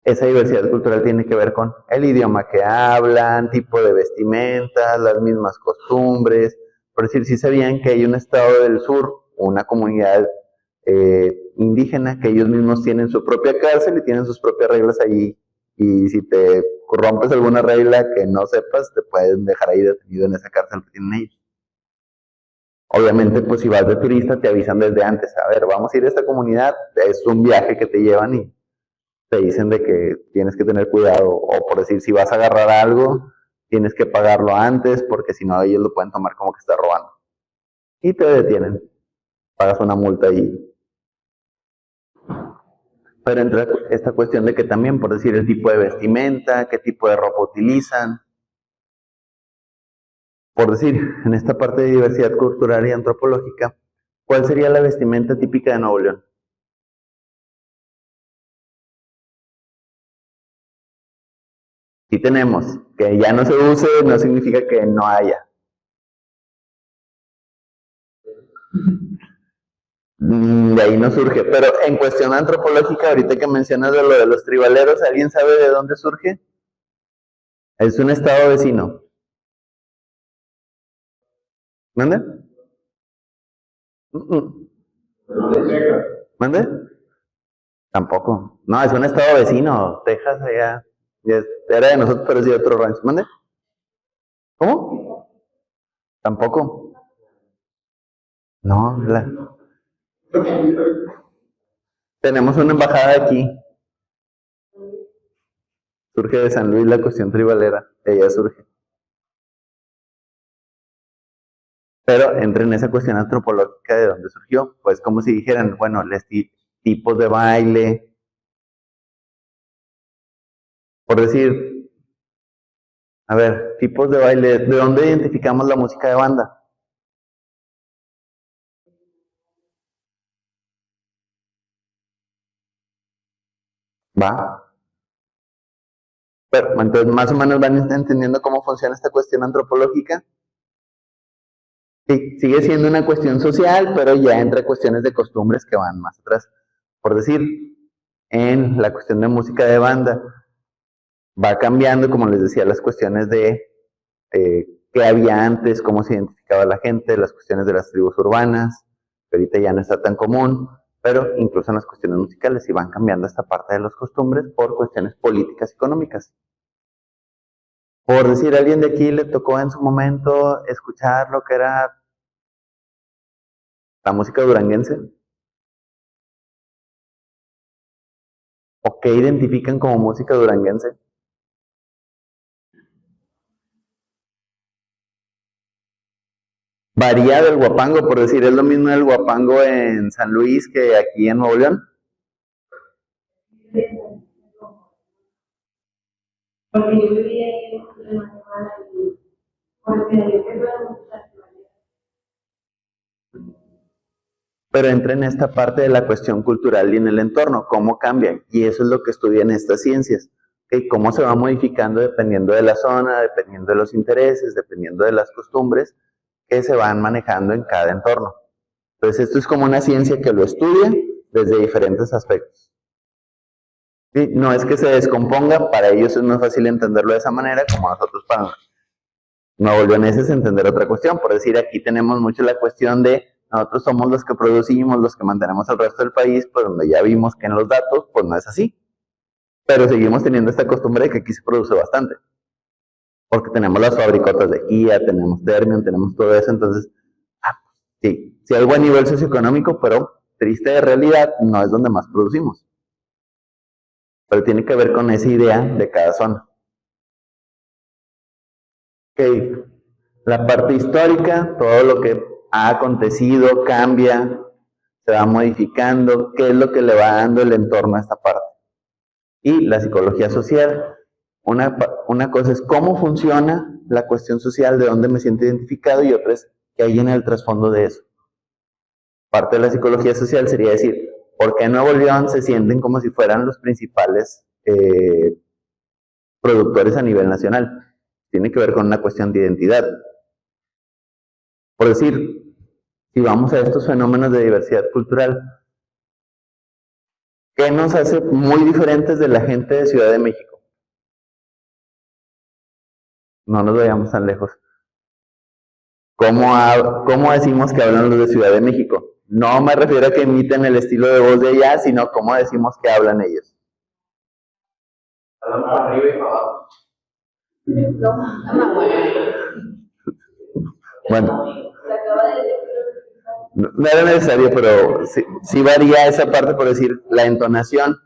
Speaker 1: Esa diversidad cultural tiene que ver con el idioma que hablan, tipo de vestimentas, las mismas costumbres. Por decir, si sabían que hay un estado del sur, una comunidad indígena, que ellos mismos tienen su propia cárcel y tienen sus propias reglas ahí. Y si te rompes alguna regla que no sepas, te pueden dejar ahí detenido en esa cárcel que tienen ellos. Obviamente, pues si vas de turista, te avisan desde antes. A ver, vamos a ir a esta comunidad, es un viaje que te llevan y te dicen de que tienes que tener cuidado, o por decir, si vas a agarrar algo, tienes que pagarlo antes, porque si no ellos lo pueden tomar como que estás robando. Y te detienen, pagas una multa y... Pero entra esta cuestión de que también, por decir, el tipo de vestimenta, qué tipo de ropa utilizan. Por decir, en esta parte de diversidad cultural y antropológica, ¿cuál sería la vestimenta típica de Nuevo León? Sí tenemos, que ya no se use no significa que no haya. De ahí no surge. Pero en cuestión antropológica, ahorita que mencionas de lo de los tribaleros, ¿alguien sabe de dónde surge? Es un estado vecino. ¿Mande? ¿Mande? Tampoco. No, es un estado vecino. Texas allá. Era de nosotros, pero es de otro rancho. ¿Mande? ¿Cómo? Tampoco. No, tenemos una embajada aquí. Surge de San Luis la cuestión tribalera. Ella surge. Pero entra en esa cuestión antropológica de dónde surgió. Pues como si dijeran, bueno, tipos de baile. Por decir, a ver, tipos de baile. ¿De dónde identificamos la música de banda? Va. Pero, entonces, más o menos van entendiendo cómo funciona esta cuestión antropológica. Sí, sigue siendo una cuestión social, pero ya entra cuestiones de costumbres que van más atrás. Por decir, en la cuestión de música de banda, va cambiando, como les decía, las cuestiones de qué había antes, cómo se identificaba la gente, las cuestiones de las tribus urbanas, que ahorita ya no está tan común, pero incluso en las cuestiones musicales sí van cambiando esta parte de las costumbres por cuestiones políticas y económicas. Por decir, a alguien de aquí le tocó en su momento escuchar lo que era la música duranguense, o qué identifican como música duranguense. Varía del guapango, por decir, es lo mismo el guapango en San Luis que aquí en Nuevo León. Porque yo vivía ahí en Guatemala y porque yo creo pero entra en esta parte de la cuestión cultural y en el entorno, cómo cambian, y eso es lo que estudian estas ciencias, ¿okay? Cómo se va modificando dependiendo de la zona, dependiendo de los intereses, dependiendo de las costumbres que se van manejando en cada entorno. Entonces esto es como una ciencia que lo estudia desde diferentes aspectos. ¿Sí? No es que se descomponga, para ellos es más fácil entenderlo de esa manera, como nosotros para nuevo leoneses entender otra cuestión. Por decir, aquí tenemos mucho la cuestión de nosotros somos los que producimos, los que mantenemos al resto del país, pues donde ya vimos que en los datos, pues no es así. Pero seguimos teniendo esta costumbre de que aquí se produce bastante. Porque tenemos las fabricotas de guía, tenemos Termion, tenemos todo eso, entonces, sí, sí hay buen nivel socioeconómico, pero triste de realidad, no es donde más producimos. Pero tiene que ver con esa idea de cada zona. Ok, la parte histórica, todo lo que ha acontecido, cambia, se va modificando, qué es lo que le va dando el entorno a esta parte. Y la psicología social, una cosa es cómo funciona la cuestión social, de dónde me siento identificado, y otra es qué hay en el trasfondo de eso. Parte de la psicología social sería decir, ¿por qué en Nuevo León se sienten como si fueran los principales productores a nivel nacional? Tiene que ver con una cuestión de identidad. Por decir, si vamos a estos fenómenos de diversidad cultural, ¿qué nos hace muy diferentes de la gente de Ciudad de México? No nos vayamos tan lejos. ¿Cómo decimos que hablan los de Ciudad de México? No me refiero a que imiten el estilo de voz de allá, sino cómo decimos que hablan ellos. Hablamos para arriba y para abajo. Bueno, no era necesario, pero sí varía esa parte, por decir, la entonación,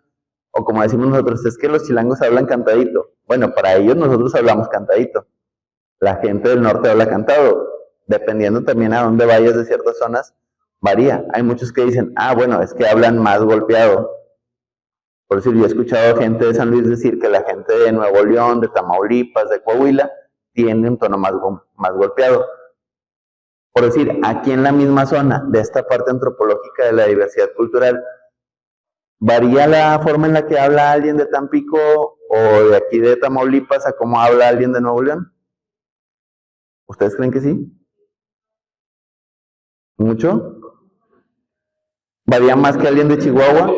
Speaker 1: o como decimos nosotros, es que los chilangos hablan cantadito. Bueno, para ellos nosotros hablamos cantadito. La gente del norte habla cantado. Dependiendo también a dónde vayas de ciertas zonas, varía. Hay muchos que dicen, bueno, es que hablan más golpeado. Por decir, yo he escuchado gente de San Luis decir que la gente de Nuevo León, de Tamaulipas, de Coahuila, tiene un tono más golpeado. Por decir, aquí en la misma zona de esta parte antropológica de la diversidad cultural, ¿varía la forma en la que habla alguien de Tampico o de aquí de Tamaulipas a cómo habla alguien de Nuevo León? ¿Ustedes creen que sí? ¿Mucho? ¿Varía más que alguien de Chihuahua?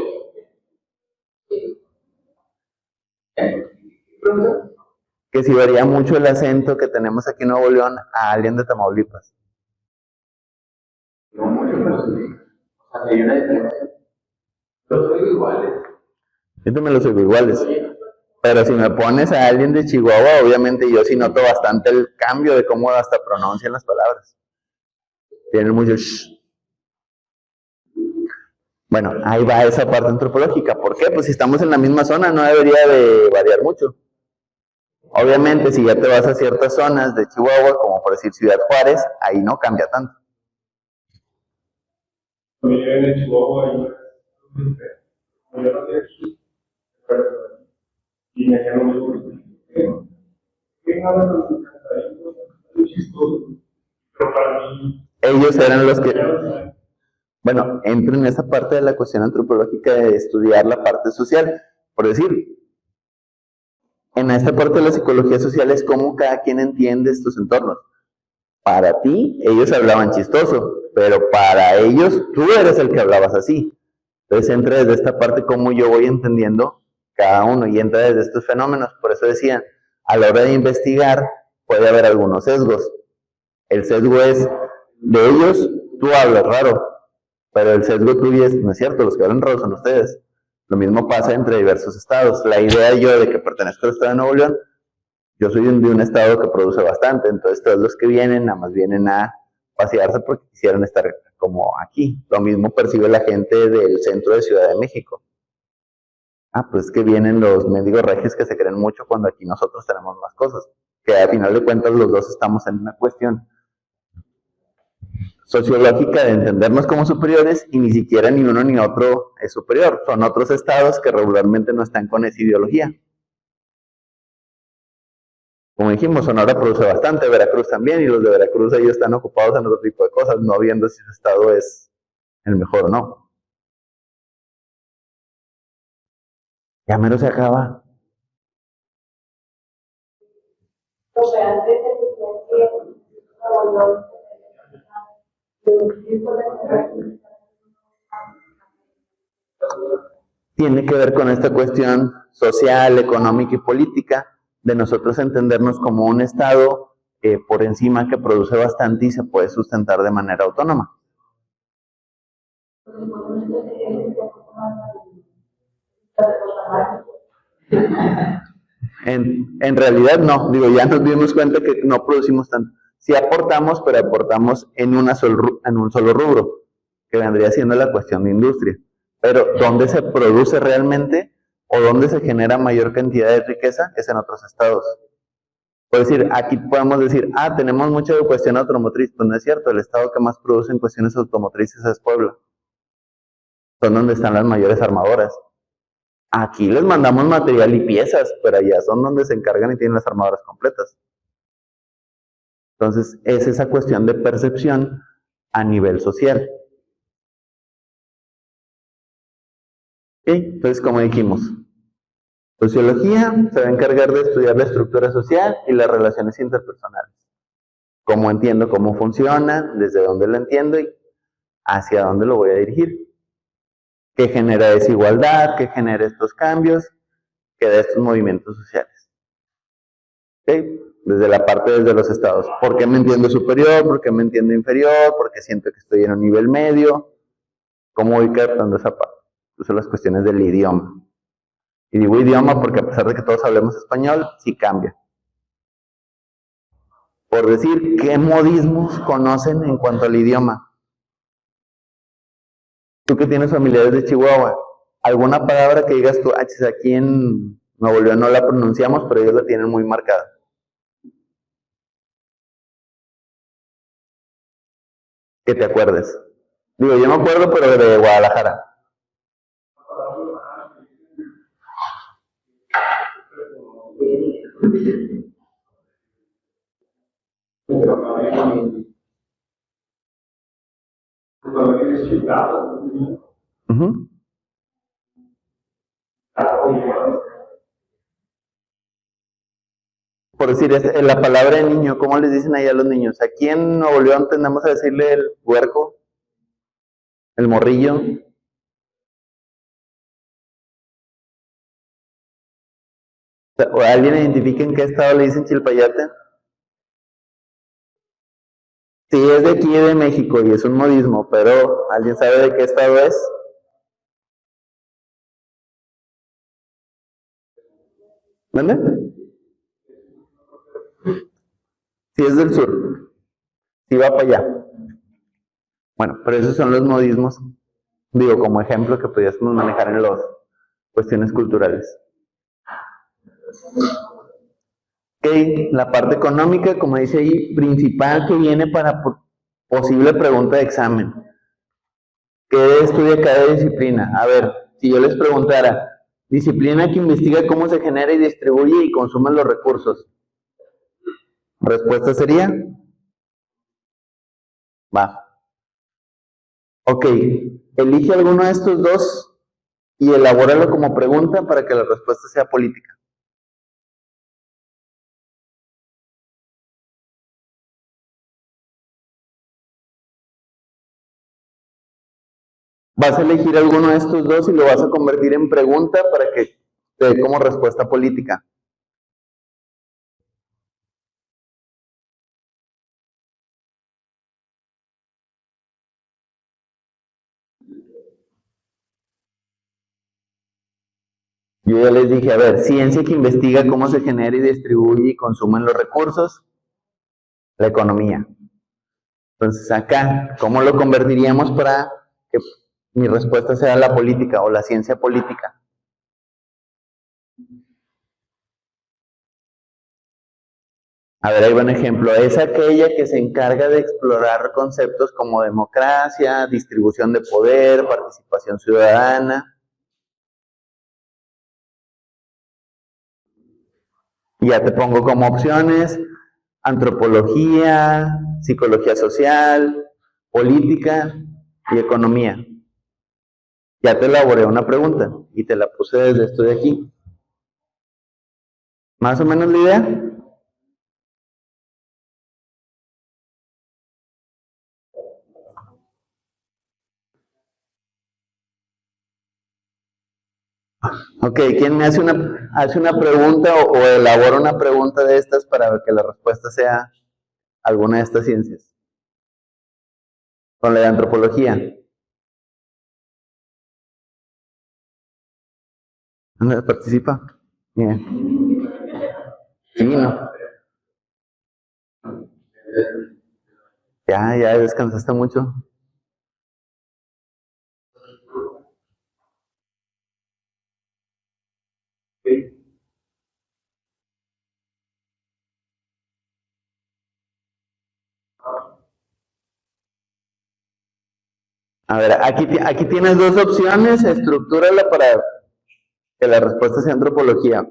Speaker 1: Que si varía mucho el acento que tenemos aquí en Nuevo León a alguien de Tamaulipas.
Speaker 2: Hay una diferencia. Los oigo iguales.
Speaker 1: Yo también los oigo iguales. Pero si me pones a alguien de Chihuahua, obviamente yo sí noto bastante el cambio de cómo hasta pronuncian las palabras. Tienen mucho shh. Bueno, ahí va esa parte antropológica. ¿Por qué? Pues si estamos en la misma zona no debería de variar mucho. Obviamente si ya te vas a ciertas zonas de Chihuahua, como por decir Ciudad Juárez, ahí no cambia tanto.
Speaker 2: En Chihuahua yo no sé aquí, y me hacían lo mismo. ¿Qué nada con su cantadito? Muy chistoso. Pero para mí...
Speaker 1: Ellos eran los que... Bueno, entro en esa parte de la cuestión antropológica de estudiar la parte social. Por decir, en esta parte de la psicología social es cómo cada quien entiende estos entornos. Para ti, ellos hablaban chistoso, pero para ellos, tú eres el que hablabas así. Entonces entra desde esta parte cómo yo voy entendiendo cada uno y entra desde estos fenómenos. Por eso decían, a la hora de investigar puede haber algunos sesgos. El sesgo es, de ellos tú hablas raro, pero el sesgo tuyo es, no es cierto, los que hablan raro son ustedes. Lo mismo pasa entre diversos estados. La idea yo de que pertenezco al estado de Nuevo León, yo soy de un estado que produce bastante, entonces todos los que vienen, nada más vienen a pasearse porque quisieran estar como aquí. Lo mismo percibe la gente del centro de Ciudad de México. Ah, pues que vienen los mendigos regios que se creen mucho cuando aquí nosotros tenemos más cosas. Que al final de cuentas los dos estamos en una cuestión sociológica de entendernos como superiores y ni siquiera ni uno ni otro es superior. Son otros estados que regularmente no están con esa ideología. Como dijimos, Sonora produce bastante, Veracruz también, y los de Veracruz ellos están ocupados en otro tipo de cosas, no viendo si su estado es el mejor o no. Ya mero se acaba.
Speaker 3: O sea, antes se decía
Speaker 1: tiene que ver con esta cuestión social, económica y política de nosotros entendernos como un estado por encima que produce bastante y se puede sustentar de manera autónoma. En realidad no, digo, ya nos dimos cuenta que no producimos tanto. Sí aportamos, pero aportamos en un solo rubro, que vendría siendo la cuestión de industria. Pero ¿dónde se produce realmente o dónde se genera mayor cantidad de riqueza? Es en otros estados. Por decir, aquí podemos decir, ah, tenemos mucha cuestión automotriz. Pues no es cierto, el estado que más produce en cuestiones automotrices es Puebla. Son donde están las mayores armadoras. Aquí les mandamos material y piezas, pero allá son donde se encargan y tienen las armadoras completas. Entonces, es esa cuestión de percepción a nivel social. ¿Ok? Entonces, como dijimos, sociología se va a encargar de estudiar la estructura social y las relaciones interpersonales. Cómo entiendo cómo funciona, desde dónde lo entiendo y hacia dónde lo voy a dirigir. ¿Qué genera desigualdad? ¿Qué genera estos cambios? ¿Qué da estos movimientos sociales? ¿Okay? Desde la parte desde los estados. ¿Por qué me entiendo superior? ¿Por qué me entiendo inferior? ¿Por qué siento que estoy en un nivel medio? ¿Cómo voy captando esa parte? Esas son las cuestiones del idioma. Y digo idioma porque a pesar de que todos hablemos español, sí cambia. Por decir, ¿qué modismos conocen en cuanto al idioma? Tú que tienes familiares de Chihuahua, ¿alguna palabra que digas tú, aquí en Nuevo León no la pronunciamos, pero ellos la tienen muy marcada? Que te acuerdes. Digo, yo me acuerdo, pero de Guadalajara. Uh-huh. Por decir, la palabra de niño, ¿cómo les dicen ahí a los niños? Aquí en Nuevo León tendemos a decirle el huerco, el morrillo. ¿O alguien identifica en qué estado le dicen chilpayate? Sí, es de aquí de México y es un modismo, pero ¿alguien sabe de qué estado es? ¿Dónde? Sí, es del sur. Sí, va para allá. Bueno, pero esos son los modismos, digo, como ejemplo que pudiésemos manejar en las cuestiones culturales. Ok, la parte económica, como dice ahí, principal que viene para posible pregunta de examen. ¿Qué estudia cada disciplina? A ver, si yo les preguntara, disciplina que investiga cómo se genera y distribuye y consume los recursos. ¿Respuesta sería? Va. Ok, elige alguno de estos dos y elabóralo como pregunta para que la respuesta sea política. Vas a elegir alguno de estos dos y lo vas a convertir en pregunta para que te dé como respuesta política. Yo ya les dije, a ver, ciencia que investiga cómo se genera y distribuye y consumen los recursos, la economía. Entonces acá, ¿cómo lo convertiríamos para que mi respuesta sea la política o la ciencia política? A ver, ahí va un ejemplo. Es aquella que se encarga de explorar conceptos como democracia, distribución de poder, participación ciudadana. Y ya te pongo como opciones antropología, psicología social, política y economía. Ya te elaboré una pregunta y te la puse desde esto de aquí. ¿Más o menos la idea? Ok, ¿quién me hace una pregunta o elabora una pregunta de estas para que la respuesta sea alguna de estas ciencias? Con la de antropología. Anda, participa. Bien. Sí, no. Ya descansaste mucho. A ver, aquí tienes dos opciones, estructúrala para que la respuesta sea antropología.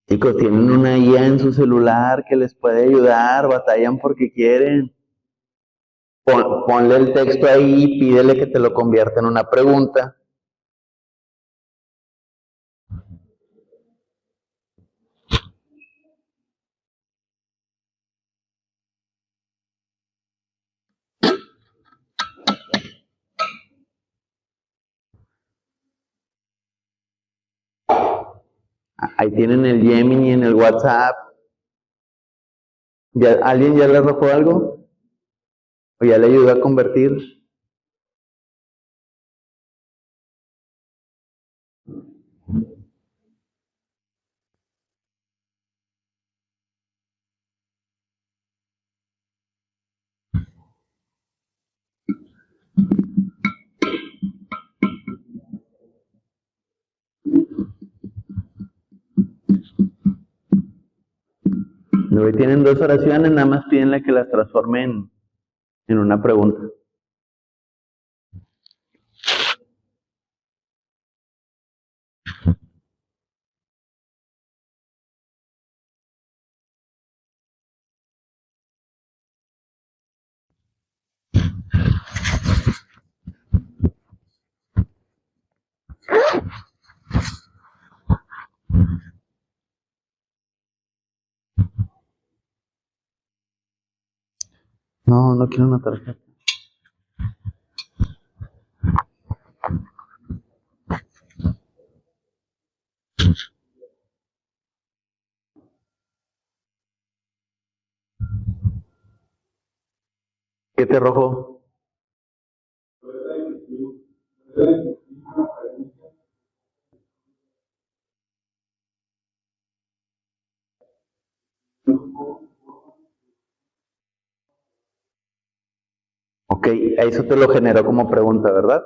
Speaker 1: Chicos, tienen una IA en su celular que les puede ayudar, batallan porque quieren. Ponle el texto ahí, pídele que te lo convierta en una pregunta. Ahí tienen el Gemini en el WhatsApp. ¿Alguien ya le arrojó algo? ¿O ya le ayudó a convertir? Luego tienen dos oraciones, nada más pídenle que las transformen en una pregunta. No, no quiero una tarjeta. ¿Qué te arrojó? Ok, eso te lo generó como pregunta, ¿verdad?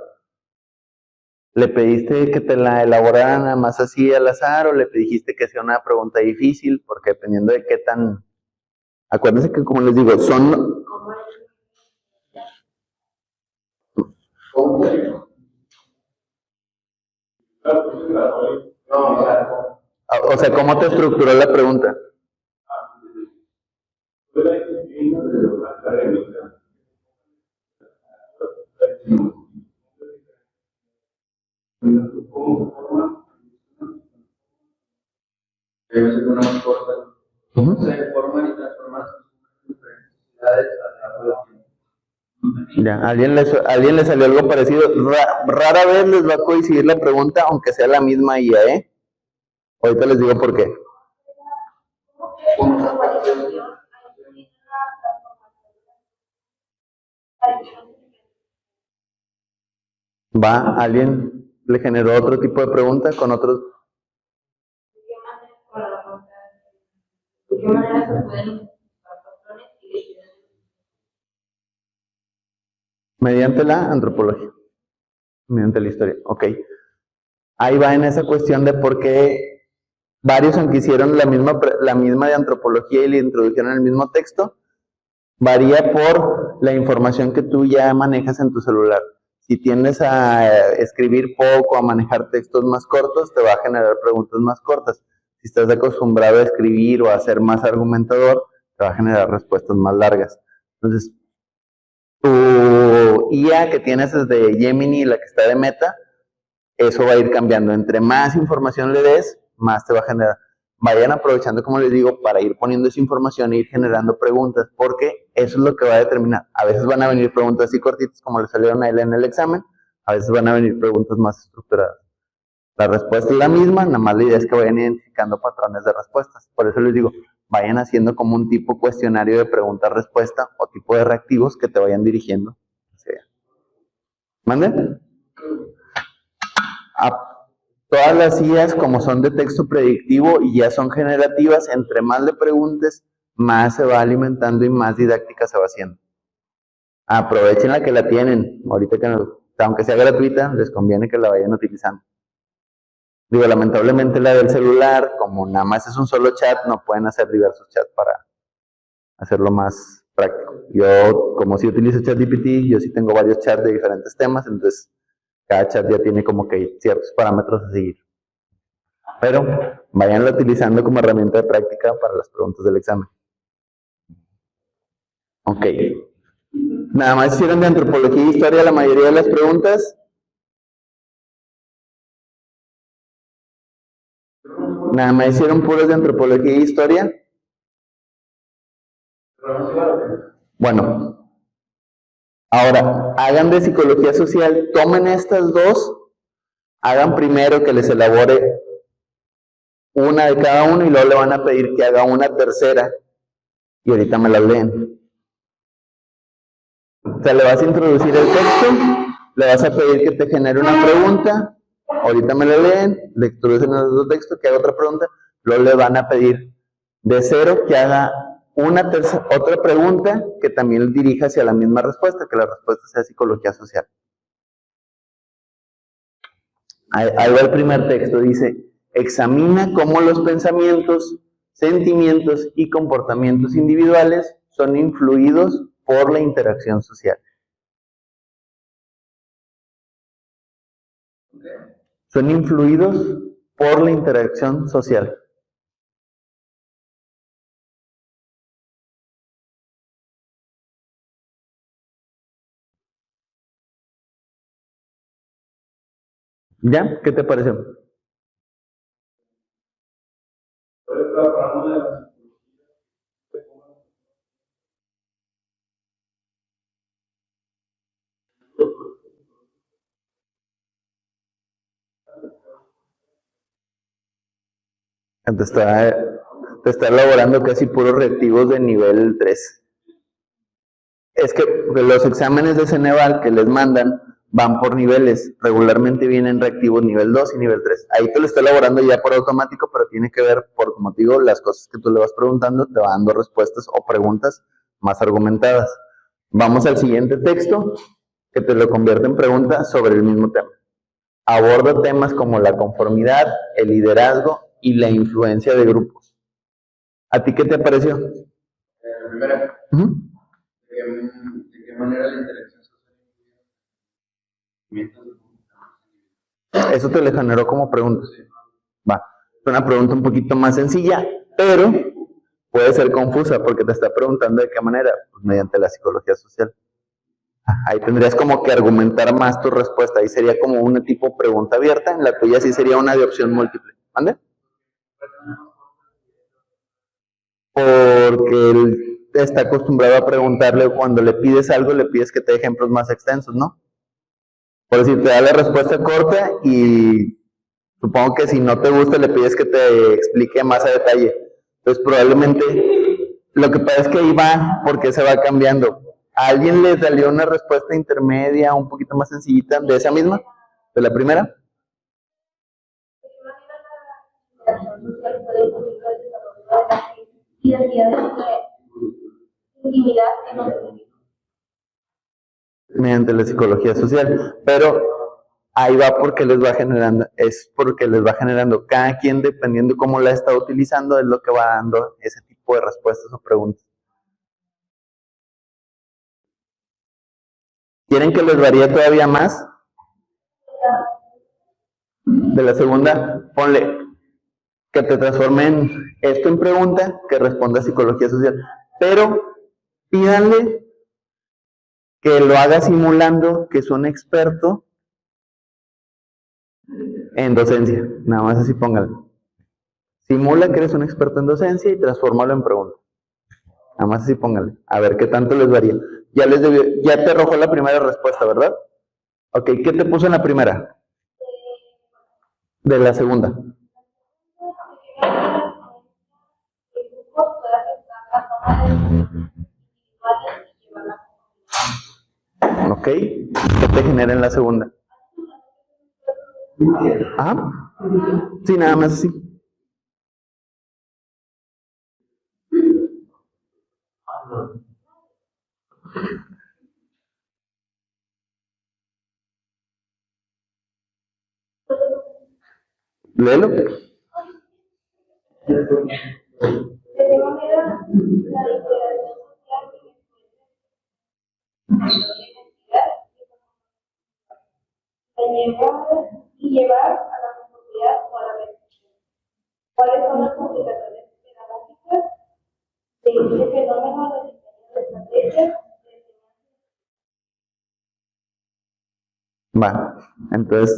Speaker 1: ¿Le pediste que te la elaboraran nada más así al azar o le dijiste que sea una pregunta difícil? Porque dependiendo de qué tan... Acuérdense que, como les digo, son... O sea, ¿cómo te estructuró la pregunta?
Speaker 4: Debe ser una más corta. ¿Cómo se forman y transforman sus necesidades a lo largo del tiempo?
Speaker 1: Ya, ¿alguien le salió algo parecido? Rara vez les va a coincidir la pregunta, aunque sea la misma IA, ¿eh? Ahorita les digo por qué. ¿Va? ¿Alguien le generó otro tipo de pregunta con otros?
Speaker 3: ¿De qué manera se pueden identificar patrones y decisiones?
Speaker 1: Mediante la antropología, mediante la historia. Ok. Ahí va en esa cuestión de por qué varios, aunque hicieron la misma de antropología y le introdujeron el mismo texto, varía por la información que tú ya manejas en tu celular. Si tiendes a escribir poco, a manejar textos más cortos, te va a generar preguntas más cortas. Si estás acostumbrado a escribir o a ser más argumentador, te va a generar respuestas más largas. Entonces, tu IA que tienes desde Gemini, la que está de Meta, eso va a ir cambiando. Entre más información le des, más te va a generar. Vayan aprovechando, como les digo, para ir poniendo esa información e ir generando preguntas, porque eso es lo que va a determinar. A veces van a venir preguntas así cortitas como le salieron a él en el examen, a veces van a venir preguntas más estructuradas. La respuesta es la misma, nada más la idea es que vayan identificando patrones de respuestas. Por eso les digo, vayan haciendo como un tipo cuestionario de pregunta-respuesta o tipo de reactivos que te vayan dirigiendo. ¿Sí? ¿Mande? Todas las IAs, como son de texto predictivo y ya son generativas, entre más le preguntes, más se va alimentando y más didáctica se va haciendo. Aprovechen la que la tienen. Ahorita que aunque sea gratuita, les conviene que la vayan utilizando. Digo, lamentablemente la del celular, como nada más es un solo chat, no pueden hacer diversos chats para hacerlo más práctico. Yo, como si utilizo ChatGPT, yo sí tengo varios chats de diferentes temas, entonces cada chat ya tiene como que ciertos parámetros a seguir. Pero vayanla utilizando como herramienta de práctica para las preguntas del examen. Ok. Nada más hicieron de antropología e historia la mayoría de las preguntas. Nada más hicieron puros de antropología e historia. Bueno, ahora hagan de psicología social, tomen estas dos, hagan primero que les elabore una de cada uno y luego le van a pedir que haga una tercera y ahorita me la leen. O sea, le vas a introducir el texto, le vas a pedir que te genere una pregunta, ahorita me la leen, le introducen el otro texto, que haga otra pregunta, luego le van a pedir de cero que haga otra pregunta que también dirija hacia la misma respuesta, que la respuesta sea psicología social. Ahí va el primer texto, dice, examina cómo los pensamientos, sentimientos y comportamientos individuales son influidos por la interacción social. Son influidos por la interacción social. ¿Ya? ¿Qué te pareció? Te está elaborando casi puros reactivos de nivel 3. Es que los exámenes de Ceneval que les mandan van por niveles. Regularmente vienen reactivos nivel 2 y nivel 3. Ahí te lo está elaborando ya por automático, pero tiene que ver, por como te digo, las cosas que tú le vas preguntando, te va dando respuestas o preguntas más argumentadas. Vamos al siguiente texto, que te lo convierte en pregunta sobre el mismo tema. Aborda temas como la conformidad, el liderazgo y la influencia de grupos. ¿A ti qué te pareció?
Speaker 4: La primera, ¿de qué manera la interacción social
Speaker 1: Eso te le generó como pregunta. Va, es una pregunta un poquito más sencilla, pero puede ser confusa porque te está preguntando de qué manera, pues mediante la psicología social. Ahí tendrías como que argumentar más tu respuesta. Ahí sería como una tipo pregunta abierta. En la tuya sí sería una de opción múltiple. ¿Ande? Porque él está acostumbrado a preguntarle cuando le pides algo, le pides que te dé ejemplos más extensos, ¿no? Por decir, te da la respuesta corta y supongo que si no te gusta le pides que te explique más a detalle. Entonces probablemente lo que pasa es que ahí va porque se va cambiando. ¿A alguien le salió una respuesta intermedia, un poquito más sencillita de esa misma? ¿De la primera? Mediante la psicología social, pero ahí va porque les va generando, es porque les va generando, cada quien dependiendo cómo la está utilizando es lo que va dando ese tipo de respuestas o preguntas. ¿Quieren que les varíe todavía más? De la segunda, ponle que te transformen esto en pregunta, que responda a psicología social, pero pídanle que lo haga simulando que es un experto en docencia, nada más así póngalo. Simula que eres un experto en docencia y transfórmalo en pregunta. Nada más así póngale, a ver qué tanto les varía. Ya te arrojó la primera respuesta, ¿verdad? Ok, ¿qué te puso en la primera? De la segunda. Ok, ¿qué te genera en la segunda? Ajá. Sí, nada más así. Léelo.
Speaker 3: Y llevar a la conformidad o a la perfección. ¿Cuáles son las complicaciones pedagógicas de este fenómeno de diseño de estrategias?
Speaker 1: Va, entonces,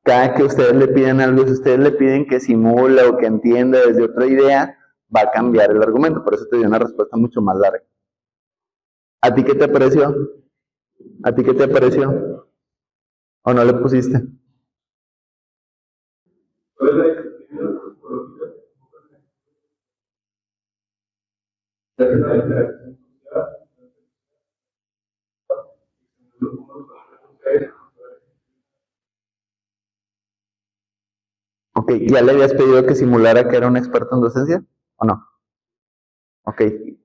Speaker 1: cada que ustedes le piden algo, si ustedes le piden que simule o que entienda desde otra idea, va a cambiar el argumento, por eso te dio una respuesta mucho más larga. ¿A ti qué te pareció? ¿A ti qué te pareció? ¿O no le pusiste?
Speaker 2: ¿Cuál es la disciplina psicológica? La interacción social.
Speaker 1: Ok, ¿ya le habías pedido que simulara que era un experto en docencia? ¿O no? Ok,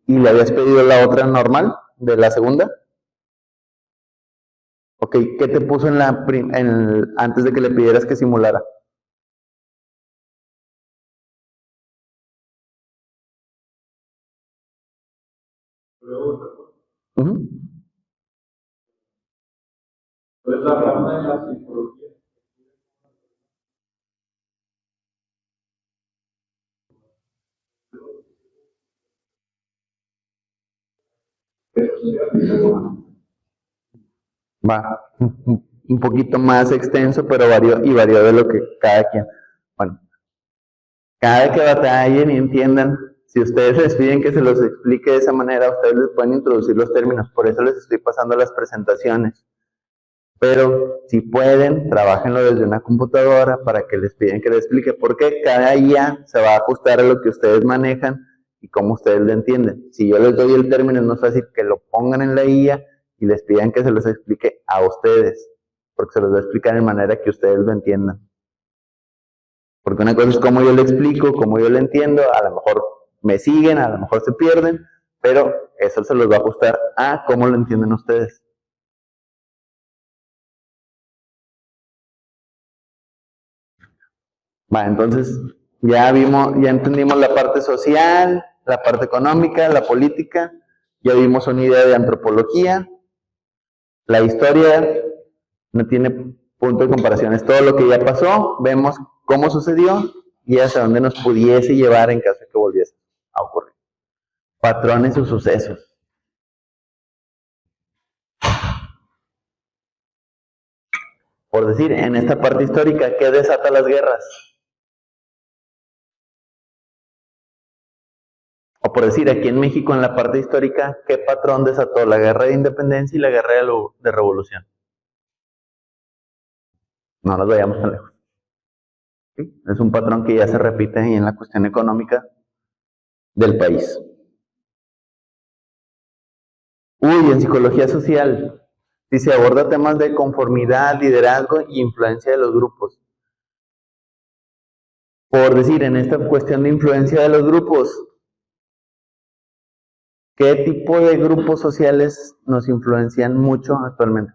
Speaker 1: ¿y le habías pedido la otra normal de la segunda? Ok, ¿qué te puso en antes de que le pidieras que simulara? Uh-huh.
Speaker 2: ¿Cuál es la rama de la psicología?
Speaker 1: Va, un poquito más extenso, pero varió de lo que cada quien. Bueno, cada que batallen y entiendan, si ustedes les piden que se los explique de esa manera, ustedes les pueden introducir los términos, por eso les estoy pasando las presentaciones. Pero si pueden, trabajenlo desde una computadora para que les piden que les explique, porque cada IA se va a ajustar a lo que ustedes manejan y cómo ustedes lo entienden. Si yo les doy el término, es más fácil que lo pongan en la IA y les pidan que se los explique a ustedes, porque se los va a explicar de manera que ustedes lo entiendan. Porque una cosa es cómo yo lo explico, cómo yo lo entiendo, a lo mejor me siguen, a lo mejor se pierden, pero eso se los va a ajustar a cómo lo entienden ustedes. Va, entonces ya entendimos la parte social, la parte económica, la política, ya vimos una idea de antropología, la historia no tiene punto de comparación, es todo lo que ya pasó, vemos cómo sucedió y hasta dónde nos pudiese llevar en caso de que volviese a ocurrir. Patrones o sucesos. Por decir, en esta parte histórica, ¿qué desata las guerras? O por decir, aquí en México, en la parte histórica, ¿qué patrón desató la guerra de independencia y la guerra de revolución? No nos vayamos tan lejos. ¿Sí? Es un patrón que ya se repite en la cuestión económica del país. En psicología social, si se aborda temas de conformidad, liderazgo y influencia de los grupos. Por decir, en esta cuestión de influencia de los grupos, ¿qué tipo de grupos sociales nos influencian mucho actualmente?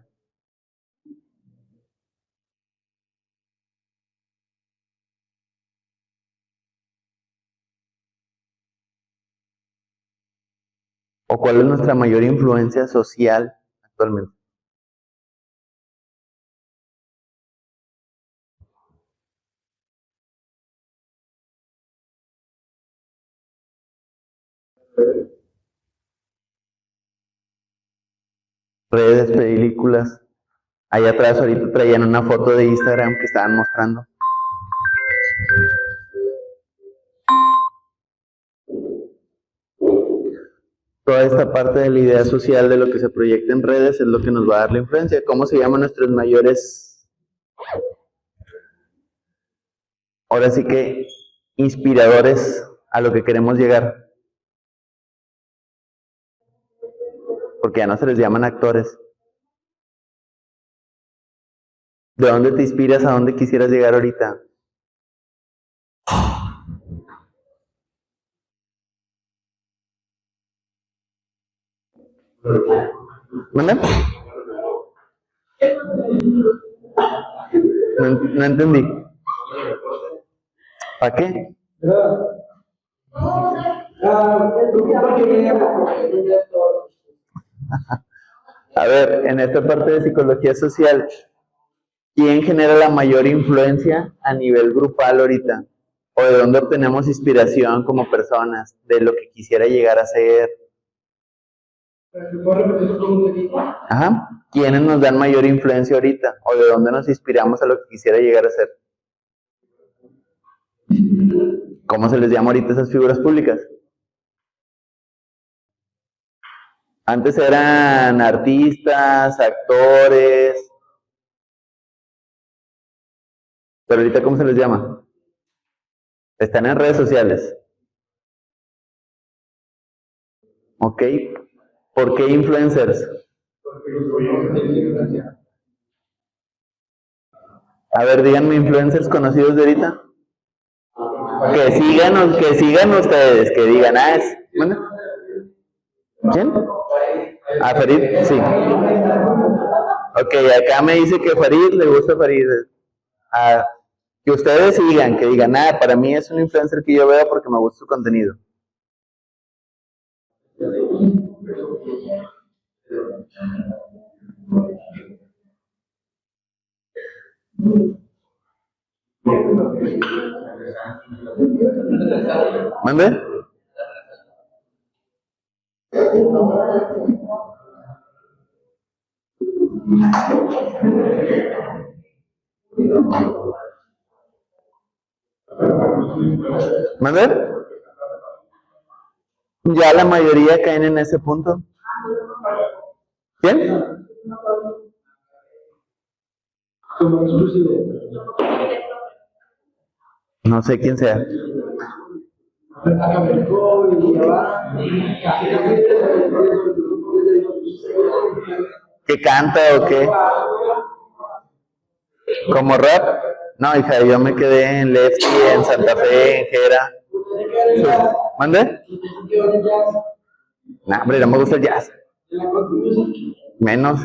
Speaker 1: ¿O cuál es nuestra mayor influencia social actualmente? Redes, películas. Allá atrás ahorita traían una foto de Instagram que estaban mostrando. Toda esta parte de la idea social de lo que se proyecta en redes es lo que nos va a dar la influencia. ¿Cómo se llaman nuestros mayores, ahora sí que, inspiradores a lo que queremos llegar? Porque ya no se les llaman actores. ¿De dónde te inspiras? ¿A dónde quisieras llegar ahorita? ¿Manda? No entendí. ¿Para qué? A ver, en esta parte de psicología social, ¿quién genera la mayor influencia a nivel grupal ahorita? ¿O de dónde obtenemos inspiración como personas? ¿De lo que quisiera llegar a ser? Ajá. ¿Quiénes nos dan mayor influencia ahorita? ¿O de dónde nos inspiramos a lo que quisiera llegar a ser? ¿Cómo se les llama ahorita esas figuras públicas? Antes eran artistas, actores, pero ahorita ¿cómo se les llama? Están en redes sociales. ¿Ok? ¿Por qué influencers? A ver, díganme influencers conocidos de ahorita. Que sigan ustedes, que digan, ¿bueno? ¿Quién? Ah, Farid, sí. Ok, acá me dice que Farid, le gusta Farid. Que ustedes sigan, que digan, para mí es un influencer que yo veo porque me gusta su contenido. ¿Mande? ¿Mande? Ya la mayoría caen en ese punto. ¿Quién?
Speaker 2: Como exclusivo.
Speaker 1: No sé quién sea.
Speaker 2: Acapulco y lleva casi
Speaker 1: ¿Qué canta o qué? ¿Como rap? No, hija, yo me quedé en Lefty, en Santa Fe, en Jera. ¿Mande? Nah, hombre, no me gusta el jazz. Menos.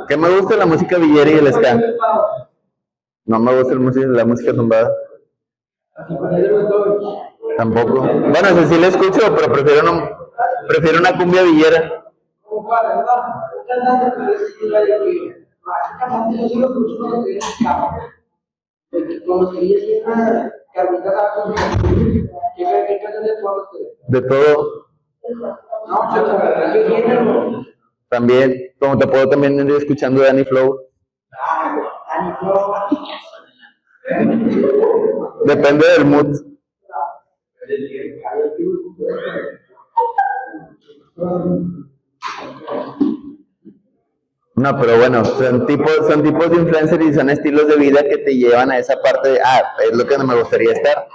Speaker 1: ¿Qué me gusta? La música villera y el ska. No me gusta la música tumbada. Tampoco. Bueno, eso sí la escucho, pero prefiero una cumbia villera. De todo. También, como te puedo también ir escuchando Danny Flow. Depende del mood. No, pero bueno, son tipos de influencers y son estilos de vida que te llevan a esa parte de, es lo que no me gustaría estar.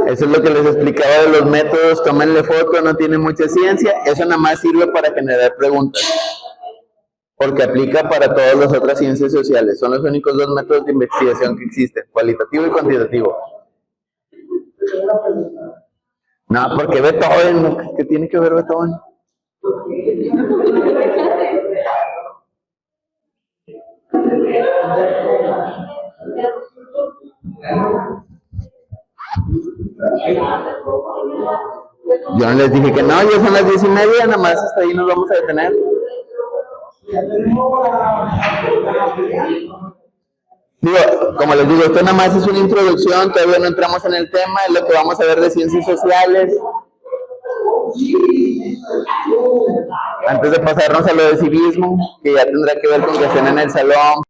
Speaker 1: Eso es lo que les explicaba de los métodos, tómenle foto, no tiene mucha ciencia, eso nada más sirve para generar preguntas, porque aplica para todas las otras ciencias sociales, son los únicos dos métodos de investigación que existen, cualitativo y cuantitativo. No, porque Beethoven, ¿qué tiene que ver Beethoven? Yo no les dije que no, ya son las 10:30, nada más hasta ahí nos vamos a detener. Digo, como les digo, esto nada más es una introducción, todavía no entramos en el tema, es lo que vamos a ver de ciencias sociales. Antes de pasarnos a lo de civismo, que ya tendrá que ver con que estén en el salón.